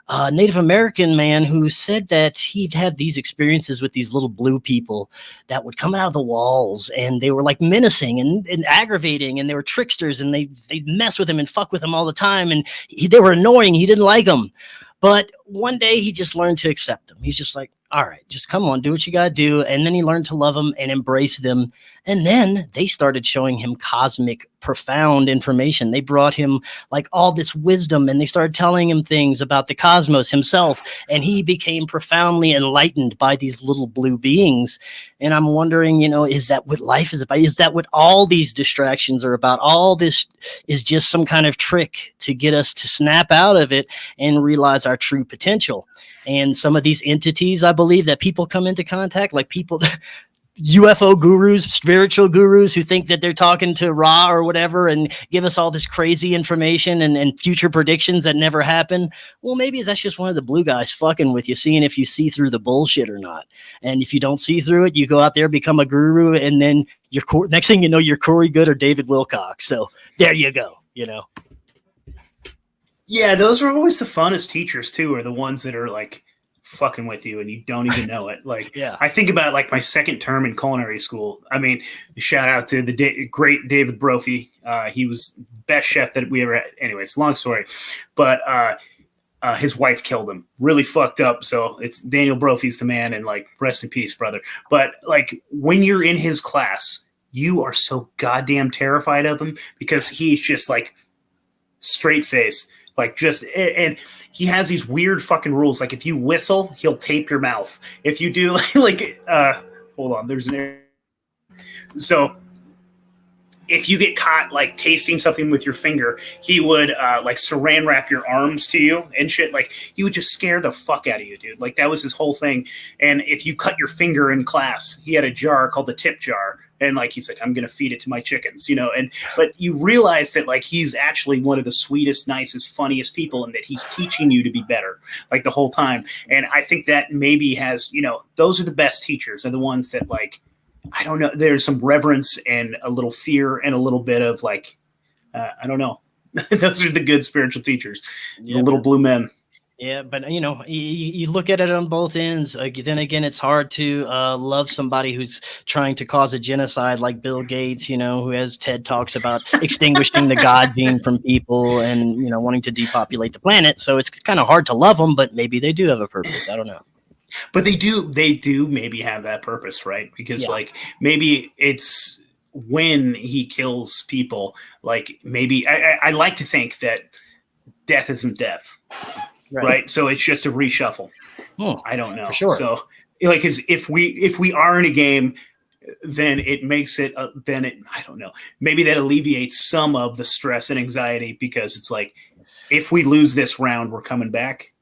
C: a Native American man who said that he'd had these experiences with these little blue people that would come out of the walls, and they were like menacing and aggravating, and they were tricksters, and they'd mess with him and fuck with him all the time, and they were annoying. He didn't like them. But one day he just learned to accept them. He's just like, all right, just come on, do what you got to do. And then he learned to love them and embrace them. And then they started showing him cosmic, profound information. They brought him like all this wisdom, and they started telling him things about the cosmos himself. And he became profoundly enlightened by these little blue beings. And I'm wondering, you know, is that what life is about? Is that what all these distractions are about? All this is just some kind of trick to get us to snap out of it and realize our true potential. And some of these entities, I believe, that people come into contact, like people, UFO gurus, spiritual gurus who think that they're talking to Ra or whatever and give us all this crazy information and future predictions that never happen. Well, maybe that's just one of the blue guys fucking with you, seeing if you see through the bullshit or not. And if you don't see through it, you go out there, become a guru, and then next thing you know, you're Corey Good or David Wilcox. So there you go, you know.
A: Yeah, those are always the funnest teachers too, are the ones that are like fucking with you and you don't even know it. Like, yeah. I think about like my second term in culinary school. I mean, shout out to the great David Brophy. He was best chef that we ever had. Anyways, long story, but his wife killed him. Really fucked up. So it's Daniel Brophy's the man, and like, rest in peace, brother. But like, when you're in his class, you are so goddamn terrified of him because he's just like straight face. Like just, and he has these weird fucking rules. Like if you whistle, he'll tape your mouth. If you do hold on, there's an so if you get caught like tasting something with your finger, he would like saran wrap your arms to you and shit. Like he would just scare the fuck out of you, dude. Like that was his whole thing. And if you cut your finger in class, he had a jar called the tip jar. And like, he's like, I'm going to feed it to my chickens, you know? But you realize that like, he's actually one of the sweetest, nicest, funniest people, and that he's teaching you to be better like the whole time. And I think that maybe has, you know, those are the best teachers, are the ones that like I don't know. There's some reverence and a little fear and a little bit of like, I don't know. Those are the good spiritual teachers, the little blue men.
C: Yeah, but you look at it on both ends. Then again, it's hard to love somebody who's trying to cause a genocide, like Bill Gates, who has TED Talks about extinguishing the God gene from people and wanting to depopulate the planet. So it's kind of hard to love them, but maybe they do have a purpose. I don't know.
A: But they do maybe have that purpose, right? Because like maybe it's when he kills people, like maybe I like to think that death isn't death. Right. So it's just a reshuffle. I don't know.
C: For sure.
A: So like, cause if we are in a game, then it makes it, I don't know, maybe that alleviates some of the stress and anxiety, because it's like, if we lose this round, we're coming back.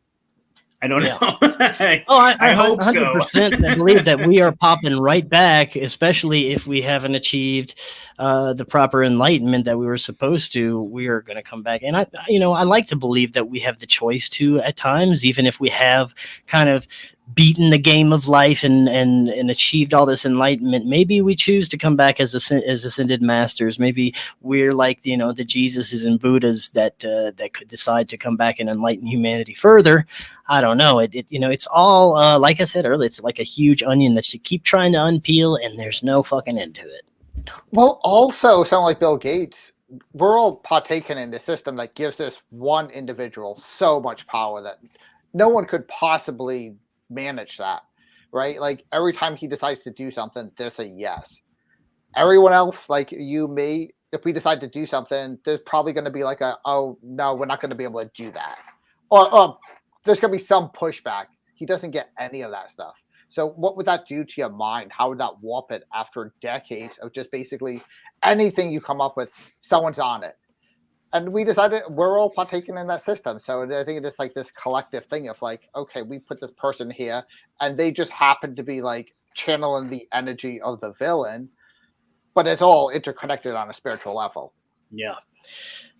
A: I don't know. I hope 100%
C: so. I believe that we are popping right back, especially if we haven't achieved the proper enlightenment that we were supposed to. We are going to come back, and I like to believe that we have the choice to at times, even if we have kind of beaten the game of life and achieved all this enlightenment. Maybe we choose to come back as ascended masters. Maybe we're like the Jesuses and Buddhas that could decide to come back and enlighten humanity further. I don't know. It's all like I said earlier. It's like a huge onion that you keep trying to unpeel, and there's no fucking end to it.
B: Well, also, someone like Bill Gates, we're all partaking in the system that gives this one individual so much power that no one could possibly manage that, right? Like every time he decides to do something, there's a yes. Everyone else, like you, me, if we decide to do something, there's probably going to be like oh no, we're not going to be able to do that, or there's going to be some pushback. He doesn't get any of that stuff. So what would that do to your mind? How would that warp it after decades of just basically anything you come up with, someone's on it? And we decided we're all partaking in that system. So I think it's like this collective thing of like, okay, we put this person here and they just happen to be like channeling the energy of the villain, but it's all interconnected on a spiritual level.
C: Yeah.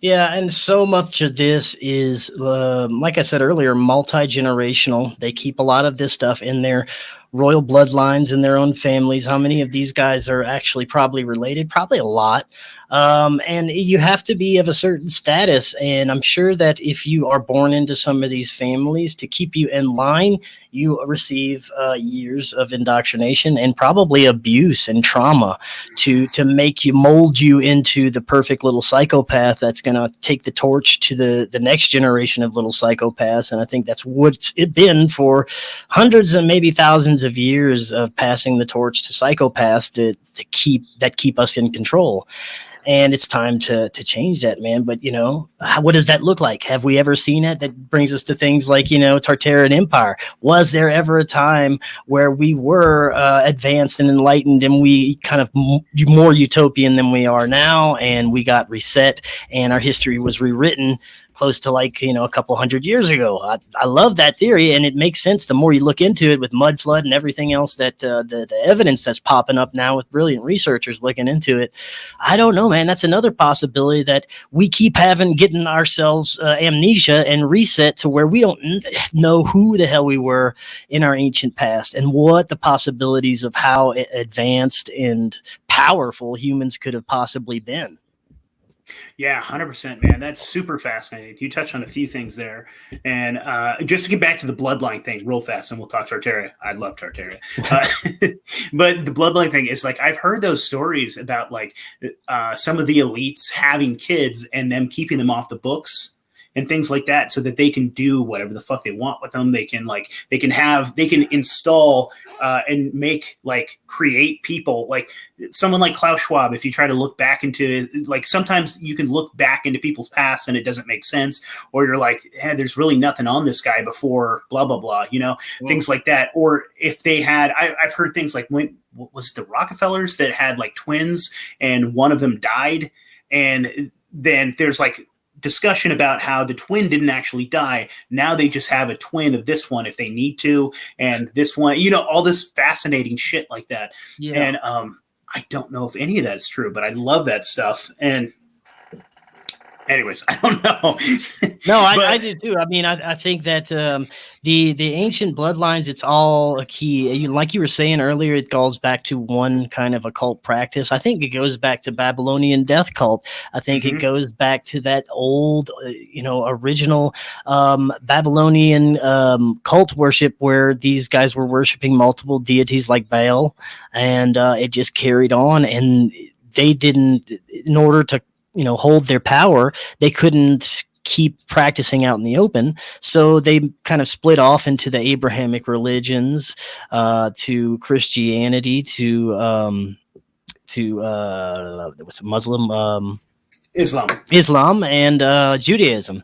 C: Yeah, and so much of this is, like I said earlier, multi-generational. They keep a lot of this stuff in their royal bloodlines in their own families. How many of these guys are actually probably related? Probably a lot. And you have to be of a certain status. And I'm sure that if you are born into some of these families, to keep you in line, you receive years of indoctrination and probably abuse and trauma to make you mold you into the perfect little psychopath that's going to take the torch to the next generation of little psychopaths. And I think that's what's it been for hundreds and maybe thousands of years of passing the torch to psychopaths to keep us in control. And it's time to change that, man. But, what does that look like? Have we ever seen it? That brings us to things like, Tartarian Empire. Was there ever a time where we were advanced and enlightened and we kind of more utopian than we are now, and we got reset and our history was rewritten close to a couple hundred years ago? I love that theory, and it makes sense the more you look into it with mud flood and everything else that the evidence that's popping up now with brilliant researchers looking into it. I don't know, man. That's another possibility that we keep getting ourselves amnesia and reset to where we don't know who the hell we were in our ancient past and what the possibilities of how advanced and powerful humans could have possibly been.
A: Yeah, 100%, man. That's super fascinating. You touched on a few things there. And just to get back to the bloodline thing real fast, and we'll talk Tartaria. I love Tartaria. But the bloodline thing is like, I've heard those stories about like some of the elites having kids and them keeping them off the books and things like that, so that they can do whatever the fuck they want with them. They can install and create people like someone like Klaus Schwab. If you try to look back into, like, sometimes you can look back into people's past and it doesn't make sense, or you're like, hey, there's really nothing on this guy before blah, blah, blah, things like that. Or if they had, I've heard things like, when was it the Rockefellers that had like twins and one of them died? And then there's like discussion about how the twin didn't actually die. Now they just have a twin of this one if they need to, and this one, all this fascinating shit like that. Yeah. And I don't know if any of that is true, but I love that stuff. And anyways, I don't know.
C: No, I do too. I mean, I think that the ancient bloodlines, it's all a key. Like you were saying earlier, it goes back to one kind of occult practice. I think it goes back to Babylonian death cult. I think it goes back to that old, original Babylonian cult worship where these guys were worshiping multiple deities like Baal, and it just carried on. And they didn't, in order to hold their power, they couldn't keep practicing out in the open, so they kind of split off into the Abrahamic religions, to Christianity, to what's Muslim, Islam, and Judaism,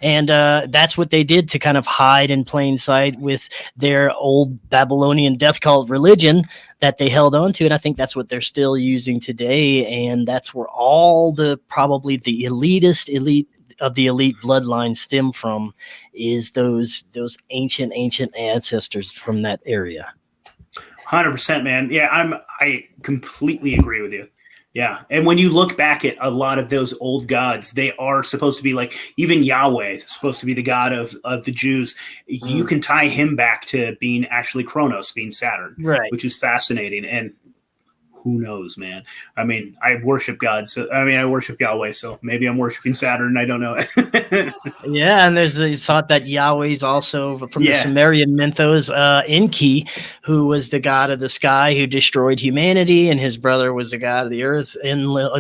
C: and that's what they did to kind of hide in plain sight with their old Babylonian death cult religion that they held on to. And I think that's what they're still using today. And that's where all probably the elite of the elite bloodline stem from, is those ancient ancestors from that area.
A: 100%, man. Yeah, I completely agree with you. Yeah. And when you look back at a lot of those old gods, they are supposed to be like, even Yahweh is supposed to be the god of the Jews. You can tie him back to being actually Kronos, being Saturn,
C: right? Which
A: is fascinating. And who knows, man? I mean, I worship God. I worship Yahweh. So maybe I'm worshiping Saturn. I don't know.
C: Yeah. And there's the thought that Yahweh's also from the Sumerian mythos, Enki, who was the god of the sky who destroyed humanity. And his brother was the god of the earth. Enlil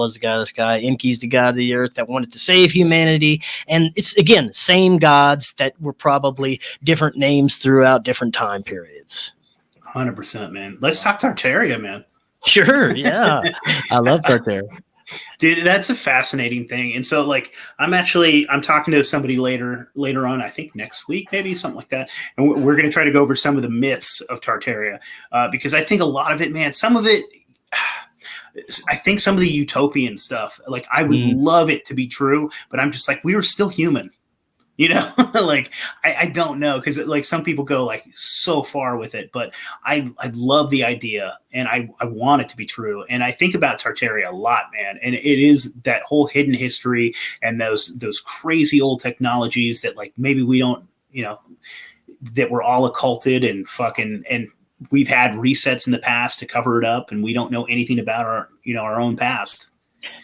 C: is the god of the sky. Enki's the god of the earth that wanted to save humanity. And it's, again, same gods that were probably different names throughout different time periods.
A: 100%, man. Let's talk Tartaria, man.
C: Sure, yeah. I love Tartaria.
A: Dude, that's a fascinating thing. And so, like, I'm talking to somebody later on, I think next week, maybe something like that. And we're going to try to go over some of the myths of Tartaria, because I think a lot of it, man, some of it, I think some of the utopian stuff, like, I would love it to be true, but I'm just like, we were still human. Like, I don't know, because like some people go like so far with it, but I love the idea, and I want it to be true. And I think about Tartaria a lot, man. And it is that whole hidden history and those crazy old technologies that like maybe we don't, that we're all occulted and fucking, and we've had resets in the past to cover it up, and we don't know anything about our own past.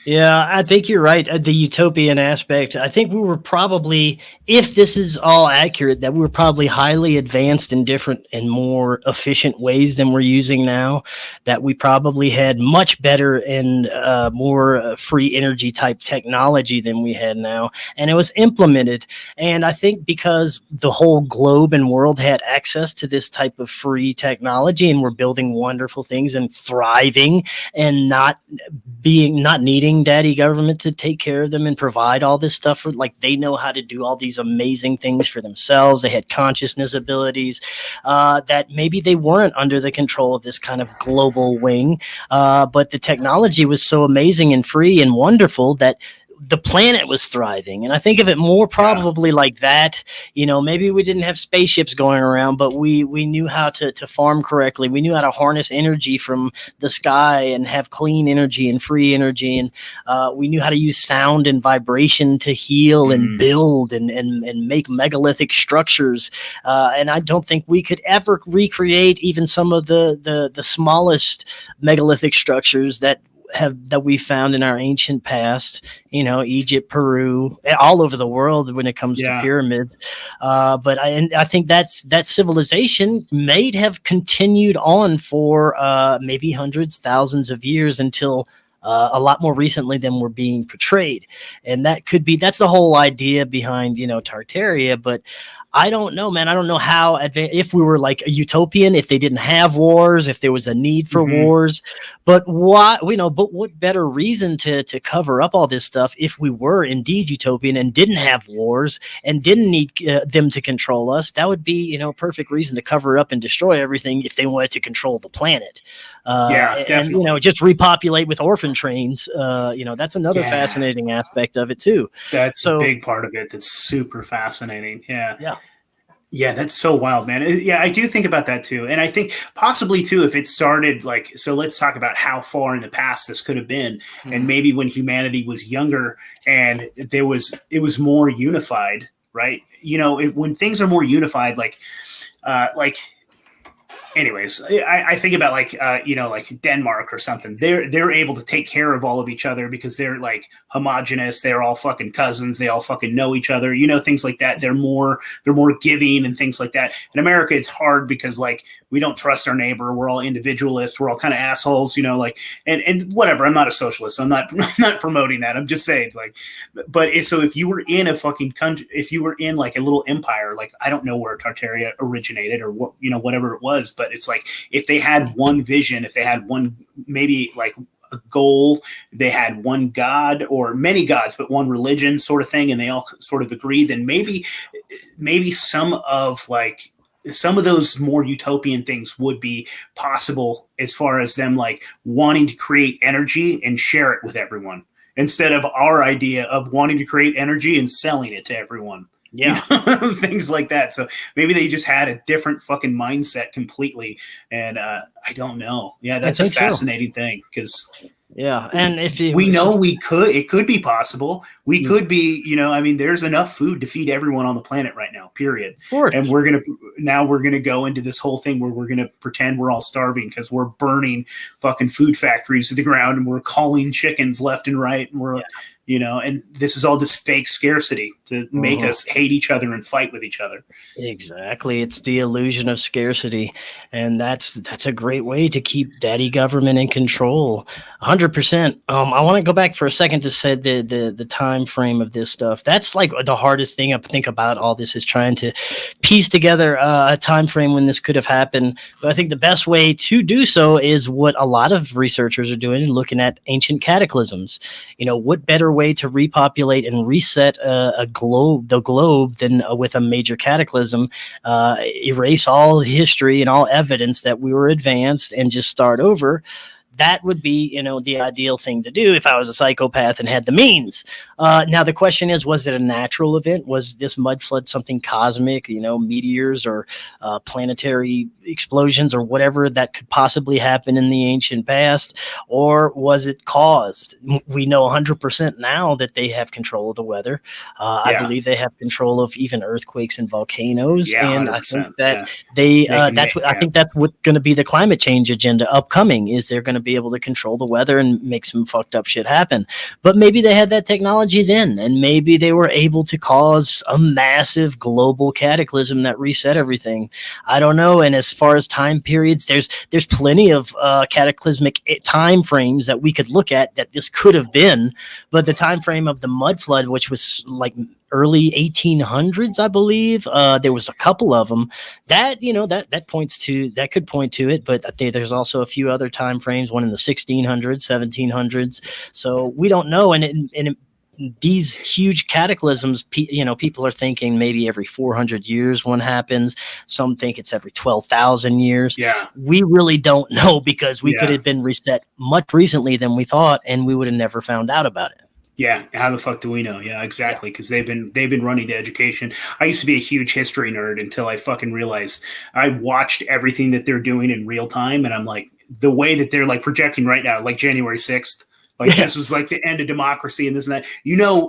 C: Yeah, I think you're right. The utopian aspect. I think we were probably, if this is all accurate, that we were probably highly advanced in different and more efficient ways than we're using now. That we probably had much better and more free energy type technology than we had now. And it was implemented. And I think because the whole globe and world had access to this type of free technology, and we're building wonderful things and thriving and not needing daddy government to take care of them and provide all this stuff for, like, they know how to do all these amazing things for themselves. They had consciousness abilities that maybe they weren't under the control of this kind of global wing. But the technology was so amazing and free and wonderful that the planet was thriving. And I think of it more probably like that. Maybe we didn't have spaceships going around, but we knew how to farm correctly. We knew how to harness energy from the sky and have clean energy and free energy. And we knew how to use sound and vibration to heal and build and make megalithic structures. And I don't think we could ever recreate even some of the smallest megalithic structures that we found in our ancient past, Egypt, Peru, all over the world when it comes to pyramids. But I think that civilization may have continued on for maybe hundreds, thousands of years until a lot more recently than we're being portrayed. And that's the whole idea behind, Tartaria. But I don't know, man. I don't know how if we were like a utopian, if they didn't have wars, if there was a need for wars, but what better reason to cover up all this stuff if we were indeed utopian and didn't have wars and didn't need them to control us? That would be, perfect reason to cover up and destroy everything if they wanted to control the planet. Definitely. And just repopulate with orphan trains. That's another fascinating aspect of it too.
A: That's a big part of it. That's super fascinating. Yeah. Yeah, that's so wild, man. Yeah, I do think about that too. And I think possibly too, if it started like, so let's talk about how far in the past this could have been. And maybe when humanity was younger and it was more unified, right? When things are more unified, like anyways, I think about like Denmark or something. They're able to take care of all of each other because they're like homogenous. They're all fucking cousins. They all fucking know each other. Things like that. They're more giving and things like that. In America, it's hard because like we don't trust our neighbor. We're all individualists. We're all kind of assholes. And whatever. I'm not a socialist. I'm not promoting that. I'm just saying so if you were in a fucking country, if you were in like a little empire, like I don't know where Tartaria originated or what whatever it was, but it's like if they had one vision, if they had one maybe like a goal, they had one god or many gods but one religion sort of thing, and they all sort of agree, then maybe some of those more utopian things would be possible as far as them like wanting to create energy and share it with everyone instead of our idea of wanting to create energy and selling it to everyone.
C: Yeah.
A: Things like that. So maybe they just had a different fucking mindset completely. And I don't know. Yeah, that's a fascinating thing because
C: yeah. And if
A: it could be possible. We could be, there's enough food to feed everyone on the planet right now, period. And we're going to go into this whole thing where we're going to pretend we're all starving because we're burning fucking food factories to the ground and we're calling chickens left and right. And we're, and this is all just fake scarcity to make us hate each other and fight with each other.
C: Exactly. It's the illusion of scarcity. And that's a great way to keep daddy government in control. 100%. I want to go back for a second to say the time frame of this stuff. That's like the hardest thing I think about all this is trying to piece together a time frame when this could have happened. But I think the best way to do so is what a lot of researchers are doing, looking at ancient cataclysms. What better way to repopulate and reset the globe than with a major cataclysm, erase all history and all evidence that we were advanced and just start over. That would be, the ideal thing to do if I was a psychopath and had the means. Now, the question is, was it a natural event? Was this mud flood something cosmic, meteors or planetary explosions or whatever that could possibly happen in the ancient past? Or was it caused? We know 100% now that they have control of the weather. I believe they have control of even earthquakes and volcanoes.
A: Yeah,
C: and I think that I think that's what's going to be the climate change agenda upcoming is they're going to be able to control the weather and make some fucked up shit happen. But maybe they had that technology then, and maybe they were able to cause a massive global cataclysm that reset everything. I don't know. And as far as time periods, there's plenty of cataclysmic time frames that we could look at that this could have been. But the time frame of the mud flood, which was like early 1800s, I believe. There was a couple of them that that could point to it, but I think there's also a few other time frames, one in the 1600s, 1700s. So we don't know, and these huge cataclysms, people are thinking maybe every 400 years one happens. Some think it's every 12,000 years.
A: Yeah,
C: we really don't know because we could have been reset much recently than we thought, and we would have never found out about it.
A: Yeah, how the fuck do we know? Yeah, exactly, because they've been running the education. I used to be a huge history nerd until I fucking realized I watched everything that they're doing in real time, and I'm like, the way that they're like projecting right now, like January 6th, like this was like the end of democracy and this and that.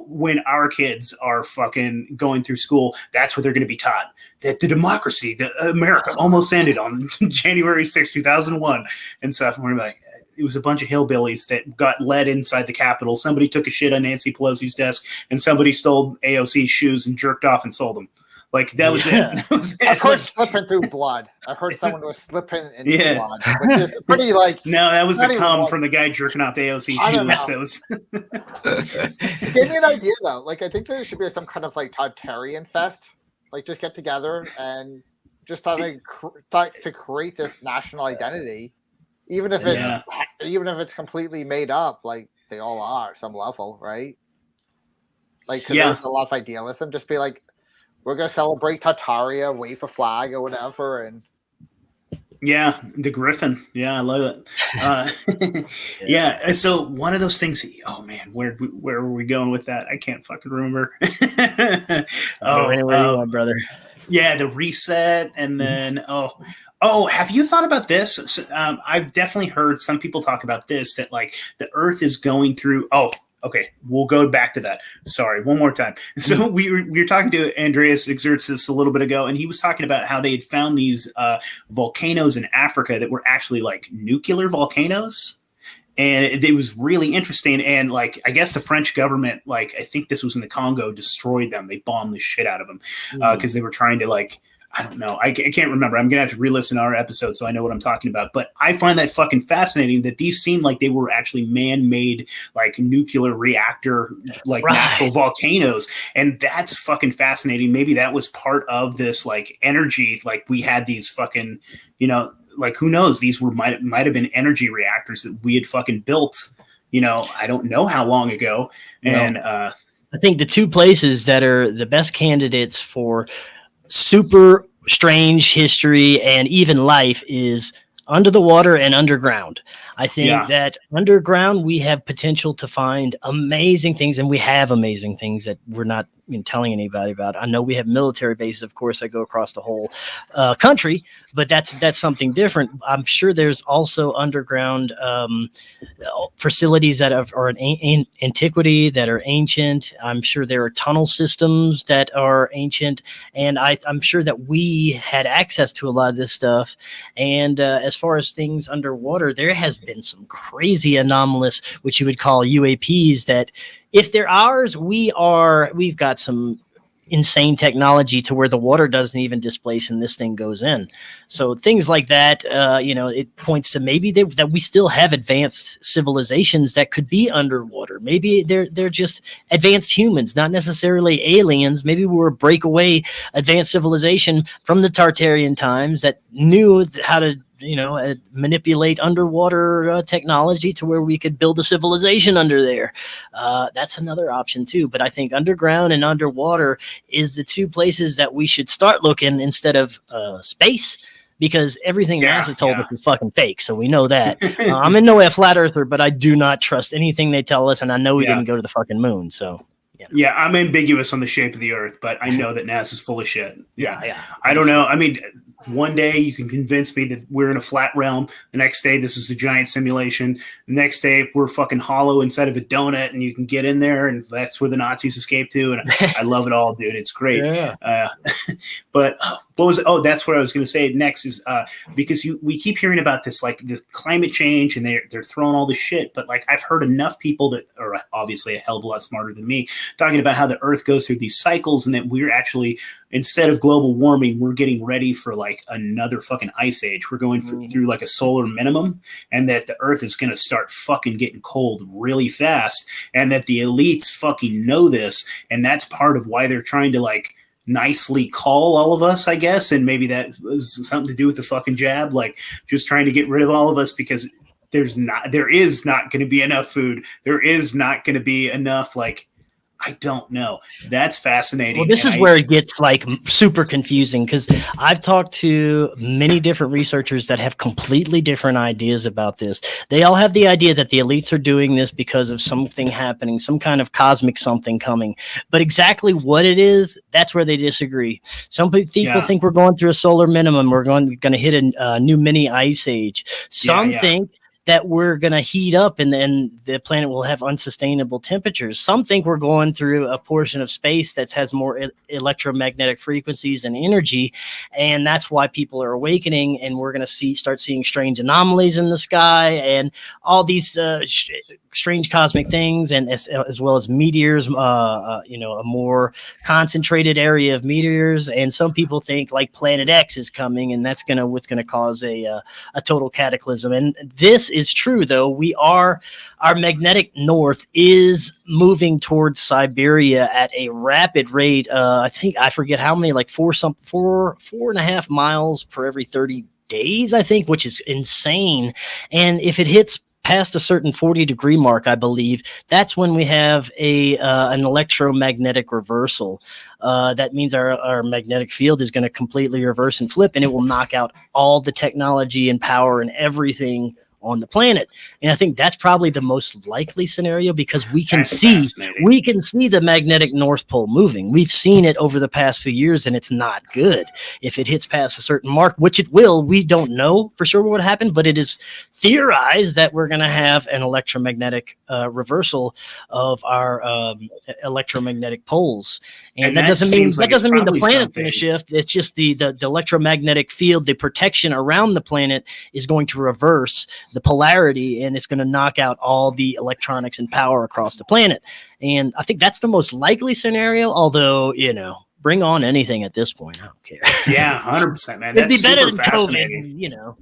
A: When our kids are fucking going through school, that's what they're going to be taught. That the democracy, the America almost ended on January 6th, 2001 and stuff. And we're like, it was a bunch of hillbillies that got led inside the Capitol. Somebody took a shit on Nancy Pelosi's desk, and somebody stole AOC's shoes and jerked off and sold them. Like that was it. That was it.
B: I've heard slipping through blood. I've heard someone was slipping in blood, which is pretty like.
A: No, that was the cum from the guy jerking off the AOC's shoes.
B: It gave me an idea though. Like I think there should be some kind of like Tartarian fest. Like just get together and just try to create this national identity. Even if it's completely made up, like they all are at some level, right? Like, cause there's a lot of idealism. Just be like, we're gonna celebrate Tartaria, wave a flag or whatever, and
A: the Griffin. Yeah, I love it. So one of those things. Oh man, where were we going with that? I can't fucking remember.
C: Anywhere you want, brother.
A: Yeah, the reset, and then have you thought about this? So, I've definitely heard some people talk about this, that like the Earth is going through. Oh, okay, we'll go back to that. Sorry, one more time. So we were talking to Andreas Exertus a little bit ago, and he was talking about how they had found these volcanoes in Africa that were actually like nuclear volcanoes. And it was really interesting. And like, I guess the French government, like, I think this was in the Congo, destroyed them. They bombed the shit out of them because they were trying to like, I don't know. I can't remember. I'm going to have to re-listen to our episode so I know what I'm talking about. But I find that fucking fascinating that these seem like they were actually man-made, like nuclear reactor, like natural volcanoes. And that's fucking fascinating. Maybe that was part of this like energy. Like we had these fucking, you know, like who knows? These were might have been energy reactors that we had fucking built, you know, I don't know how long ago. And
C: I think the two places that are the best candidates for super strange history and even life is under the water and underground. I think that underground we have potential to find amazing things, and we have amazing things that we're not telling anybody about. I know we have military bases, of course, that go across the whole country, but that's something different. I'm sure there's also underground facilities that are in antiquity, that are ancient. I'm sure there are tunnel systems that are ancient, and I'm sure that we had access to a lot of this stuff. And as far as things underwater, there has been some crazy anomalous, which you would call UAPs, that if they're ours, we've got some insane technology to where the water doesn't even displace and this thing goes in. So things like that, it points to maybe that we still have advanced civilizations that could be underwater. Maybe they're just advanced humans, not necessarily aliens. Maybe we're a breakaway advanced civilization from the Tartarian times that knew how to manipulate underwater technology to where we could build a civilization under there. That's another option too. But I think underground and underwater is the two places that we should start looking instead of space, because everything NASA told us is fucking fake. So we know that. I'm in no way a flat earther, but I do not trust anything they tell us. And I know we didn't go to the fucking moon. So
A: yeah, I'm ambiguous on the shape of the Earth, but I know that NASA's full of shit.
C: Yeah.
A: I don't know. I mean, one day you can convince me that we're in a flat realm. The next day, this is a giant simulation. The next day, we're fucking hollow inside of a donut, and you can get in there, and that's where the Nazis escaped to. And I love it all, dude. It's great. Yeah. But what was it? Oh, that's what I was going to say next is because we keep hearing about this, like the climate change, and they're throwing all this shit. But like I've heard enough people that are obviously a hell of a lot smarter than me talking about how the Earth goes through these cycles, and that we're actually, instead of global warming, we're getting ready for like another fucking ice age. We're going through like a solar minimum, and that the Earth is going to start fucking getting cold really fast, and that the elites fucking know this, and that's part of why they're trying to like nicely call all of us, I guess. And maybe that was something to do with the fucking jab, like just trying to get rid of all of us, because there is not going to be enough food. There is not going to be enough, like, I don't know. That's fascinating.
C: Well, this is where it gets like super confusing, because I've talked to many different researchers that have completely different ideas about this. They all have the idea that the elites are doing this because of something happening, some kind of cosmic something coming. But exactly what it is, that's where they disagree. Some people think we're going through a solar minimum. We're going to hit a new mini ice age. Some think that we're going to heat up and then the planet will have unsustainable temperatures. Some think we're going through a portion of space that has more electromagnetic frequencies and energy, and that's why people are awakening, and we're going to start seeing strange anomalies in the sky and all these strange cosmic things, and as well as meteors, a more concentrated area of meteors. And some people think like Planet X is coming, and that's what's going to cause a total cataclysm. And this is true, though. Our magnetic north is moving towards Siberia at a rapid rate. I forget how many, like 4.5 miles per every 30 days, I think, which is insane. And if it hits past a certain 40-degree mark, I believe, that's when we have an electromagnetic reversal. That means our magnetic field is going to completely reverse and flip, and it will knock out all the technology and power and everything on the planet. And I think that's probably the most likely scenario because we can
A: That's
C: see
A: fascinating.
C: the magnetic North Pole moving. We've seen it over the past few years, and it's not good. If it hits past a certain mark, which it will, we don't know for sure what would happen, but it is theorized that we're going to have an electromagnetic reversal of our electromagnetic poles. And that doesn't mean the planet's going to shift. It's just the electromagnetic field, the protection around the planet is going to reverse the polarity, and it's going to knock out all the electronics and power across the planet. And I think that's the most likely scenario, although, bring on anything at this point. I don't care.
A: Yeah, 100%, man.
C: It'd be better than COVID,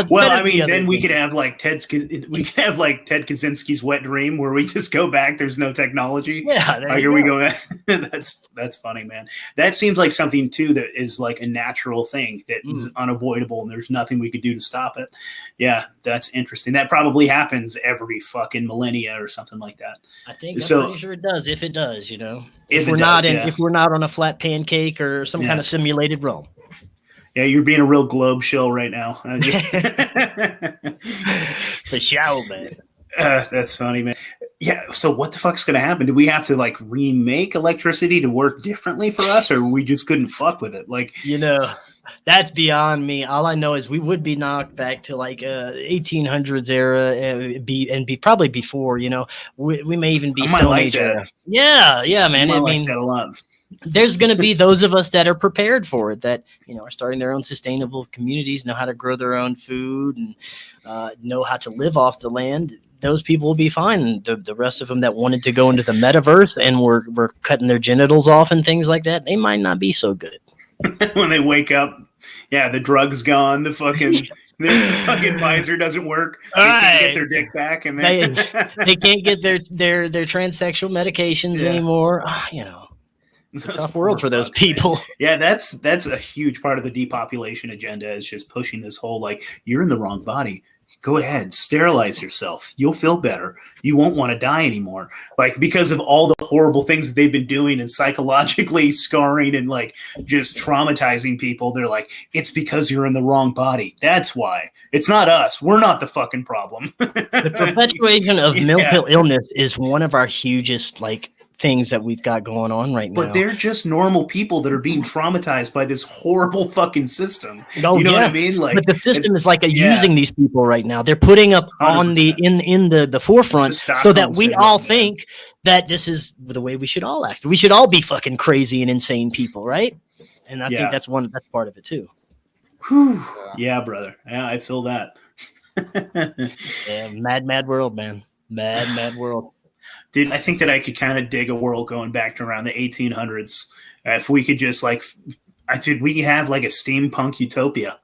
A: Well, I mean, then we could have like Ted Kaczynski's wet dream where we just go back. There's no technology.
C: Yeah,
A: we go. That's funny, man. That seems like something too that is like a natural thing that is unavoidable, and there's nothing we could do to stop it. Yeah, that's interesting. That probably happens every fucking millennia or something like that.
C: I think I'm pretty sure it does. If it does, if we're not on a flat pancake or some kind of simulated realm.
A: Yeah, you're being a real globe show right now.
C: The show, man.
A: That's funny, man. Yeah, so what the fuck's going to happen? Do we have to like remake electricity to work differently for us, or we just couldn't fuck with it? Like,
C: that's beyond me. All I know is we would be knocked back to like 1800s era and be probably before, we may even be Stone Age era. Yeah, man.
A: I mean, that a lot.
C: There's going to be those of us that are prepared for it, that are starting their own sustainable communities, know how to grow their own food, and know how to live off the land. Those people will be fine. The rest of them that wanted to go into the metaverse and were cutting their genitals off and things like that, they might not be so good.
A: When they wake up, the drug's gone. The fucking visor doesn't work. They can't get their dick back, and
C: they can't get their transsexual medications anymore. It's a tough world for those people.
A: Man. Yeah, that's a huge part of the depopulation agenda, is just pushing this whole like, you're in the wrong body. Go ahead, sterilize yourself. You'll feel better. You won't want to die anymore. Like, because of all the horrible things that they've been doing and psychologically scarring and like just traumatizing people, they're like, it's because you're in the wrong body. That's why. It's not us. We're not the fucking problem.
C: The perpetuation of mental illness is one of our hugest things that we've got going on right now.
A: But they're just normal people that are being traumatized by this horrible fucking system. You know what I mean?
C: Like, but the system is using these people right now. They're putting up 100%. On the forefront so that we all think that this is the way we should all act. We should all be fucking crazy and insane people, right? And I think that's part of it too.
A: Whew. Yeah, brother. Yeah, I feel that.
C: Mad world, man. Mad world.
A: Dude, I think that I could kind of dig a world going back to around the 1800s. If we could just we could have like a steampunk utopia.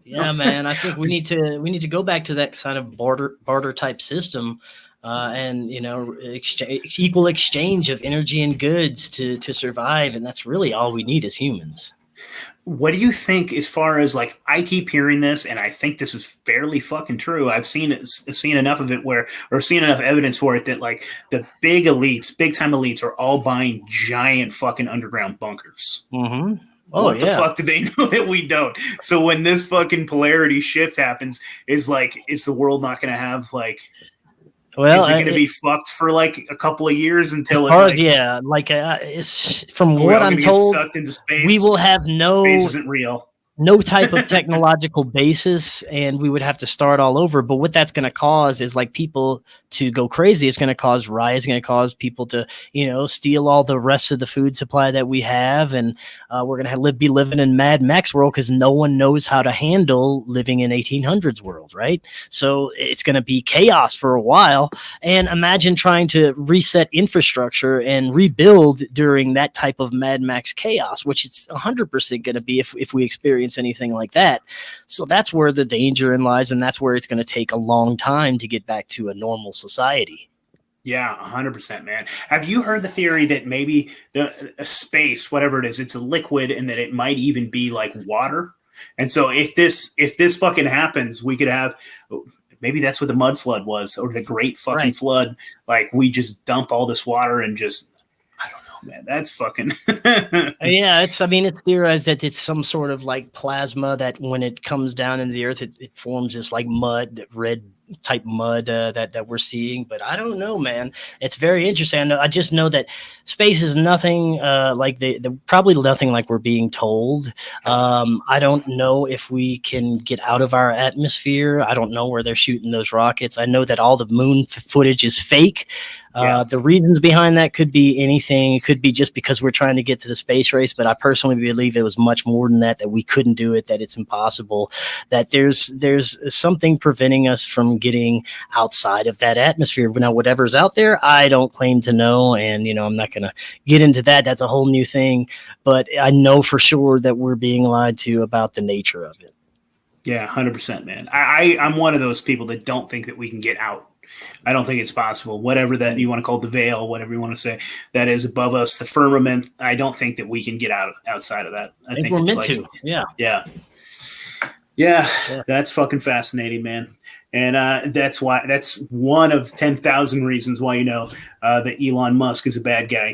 C: Yeah, man. I think we need to go back to that kind of barter type system, and equal exchange of energy and goods to survive. And that's really all we need as humans.
A: What do you think, as far as I keep hearing this, and I think this is fairly fucking true. I've seen enough of it seen enough evidence for it that the big time elites are all buying giant fucking underground bunkers.
C: Mm-hmm.
A: What the fuck do they know that we don't? So when this fucking polarity shift happens, is the world not going to have is it going to be fucked for a couple of years until
C: it's from what I'm told,
A: sucked into space?
C: We will have
A: space isn't real.
C: No type of technological basis, and we would have to start all over. But what that's going to cause is people to go crazy. It's going to cause riots. It's going to cause people to, steal all the rest of the food supply that we have. And we're going to be living in Mad Max world because no one knows how to handle living in 1800s world, right? So it's going to be chaos for a while. And imagine trying to reset infrastructure and rebuild during that type of Mad Max chaos, which it's 100% going to be if we experience anything like that. So that's where the danger lies, and that's where it's going to take a long time to get back to a normal society.
A: Yeah, 100%, man. Have you heard the theory that maybe a space, whatever it is, it's a liquid, and that it might even be like water? And so if this fucking happens, we could have, maybe that's what the mud flood was, or the great fucking flood. We just dump all this water and just, I don't know. man, that's fucking.
C: Yeah, it's theorized that it's some sort of like plasma that when it comes down into the earth, it forms this like mud, red type mud that we're seeing. But I don't know, man. It's very interesting. I just know that space is nothing like the probably nothing like we're being told. I don't know if we can get out of our atmosphere. I don't know where they're shooting those rockets. I know that all the moon footage is fake. The reasons behind that could be anything. It could be just because we're trying to get to the space race, but I personally believe it was much more than that we couldn't do it, that it's impossible, that there's something preventing us from getting outside of that atmosphere. Now, whatever's out there, I don't claim to know, and I'm not going to get into that. That's a whole new thing, but I know for sure that we're being lied to about the nature of it.
A: Yeah, 100%, man. I'm one of those people that don't think that we can get out. I don't think it's possible. Whatever that you want to call the veil, whatever you want to say, that is above us, the firmament. I don't think that we can get outside of that. I think
C: we're
A: it's
C: meant to.
A: Yeah. That's fucking fascinating, man. And that's one of 10,000 reasons why that Elon Musk is a bad guy.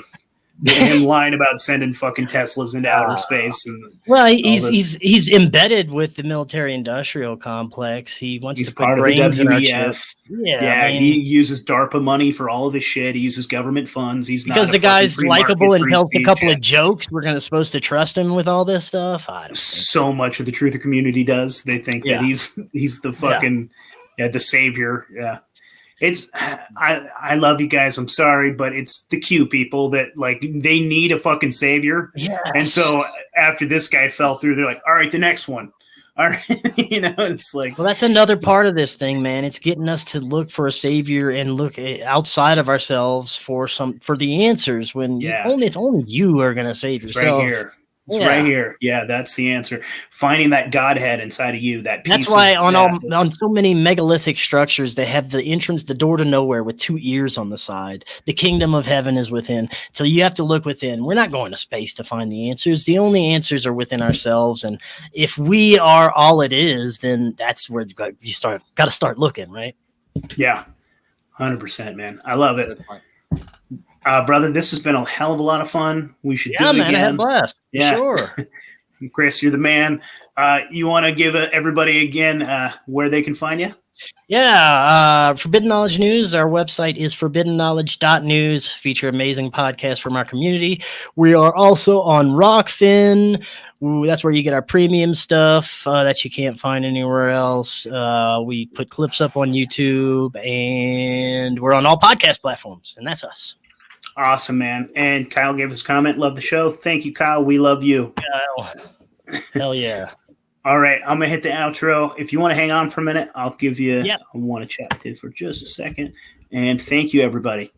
A: Him lying about sending fucking Teslas into outer space, and
C: he's embedded with the military-industrial complex. He wants to put brains in our chip.
A: Yeah, he uses DARPA money for all of his shit. He uses government funds. He's
C: because the guy's likable and tells a couple of jokes. We're supposed to trust him with all this stuff. I don't
A: so much of the truther community does. They think that he's the fucking the savior. Yeah. I love you guys. I'm sorry, but it's the Q people that they need a fucking savior.
C: Yes.
A: And so after this guy fell through, they're like, all right, the next one. All right. It's like,
C: well, that's another part of this thing, man. It's getting us to look for a savior and look outside of ourselves for the answers when it's only you who are going to save yourself.
A: Right here. It's right here. Yeah, that's the answer. Finding that Godhead inside of you. That's
C: why on so many megalithic structures they have the entrance, the door to nowhere with two ears on the side. The kingdom of heaven is within. So you have to look within. We're not going to space to find the answers. The only answers are within ourselves. And if we are all it is, then that's where you got to start looking, right?
A: Yeah, 100%, man. I love it. Brother, this has been a hell of a lot of fun. We should do it again.
C: I had a blast. Yeah, sure.
A: Chris, you're the man. You want to give everybody again where they can find you?
C: Yeah, Forbidden Knowledge News. Our website is forbiddenknowledge.news. Feature amazing podcasts from our community. We are also on Rockfin. That's where you get our premium stuff that you can't find anywhere else. We put clips up on YouTube, and we're on all podcast platforms, and that's us.
A: Awesome, man. And Kyle gave us a comment. Love the show. Thank you, Kyle. We love you.
C: Kyle. Hell yeah.
A: All right. I'm going to hit the outro. If you want to hang on for a minute, I'll give you I want to chat with you for just a second. And thank you, everybody.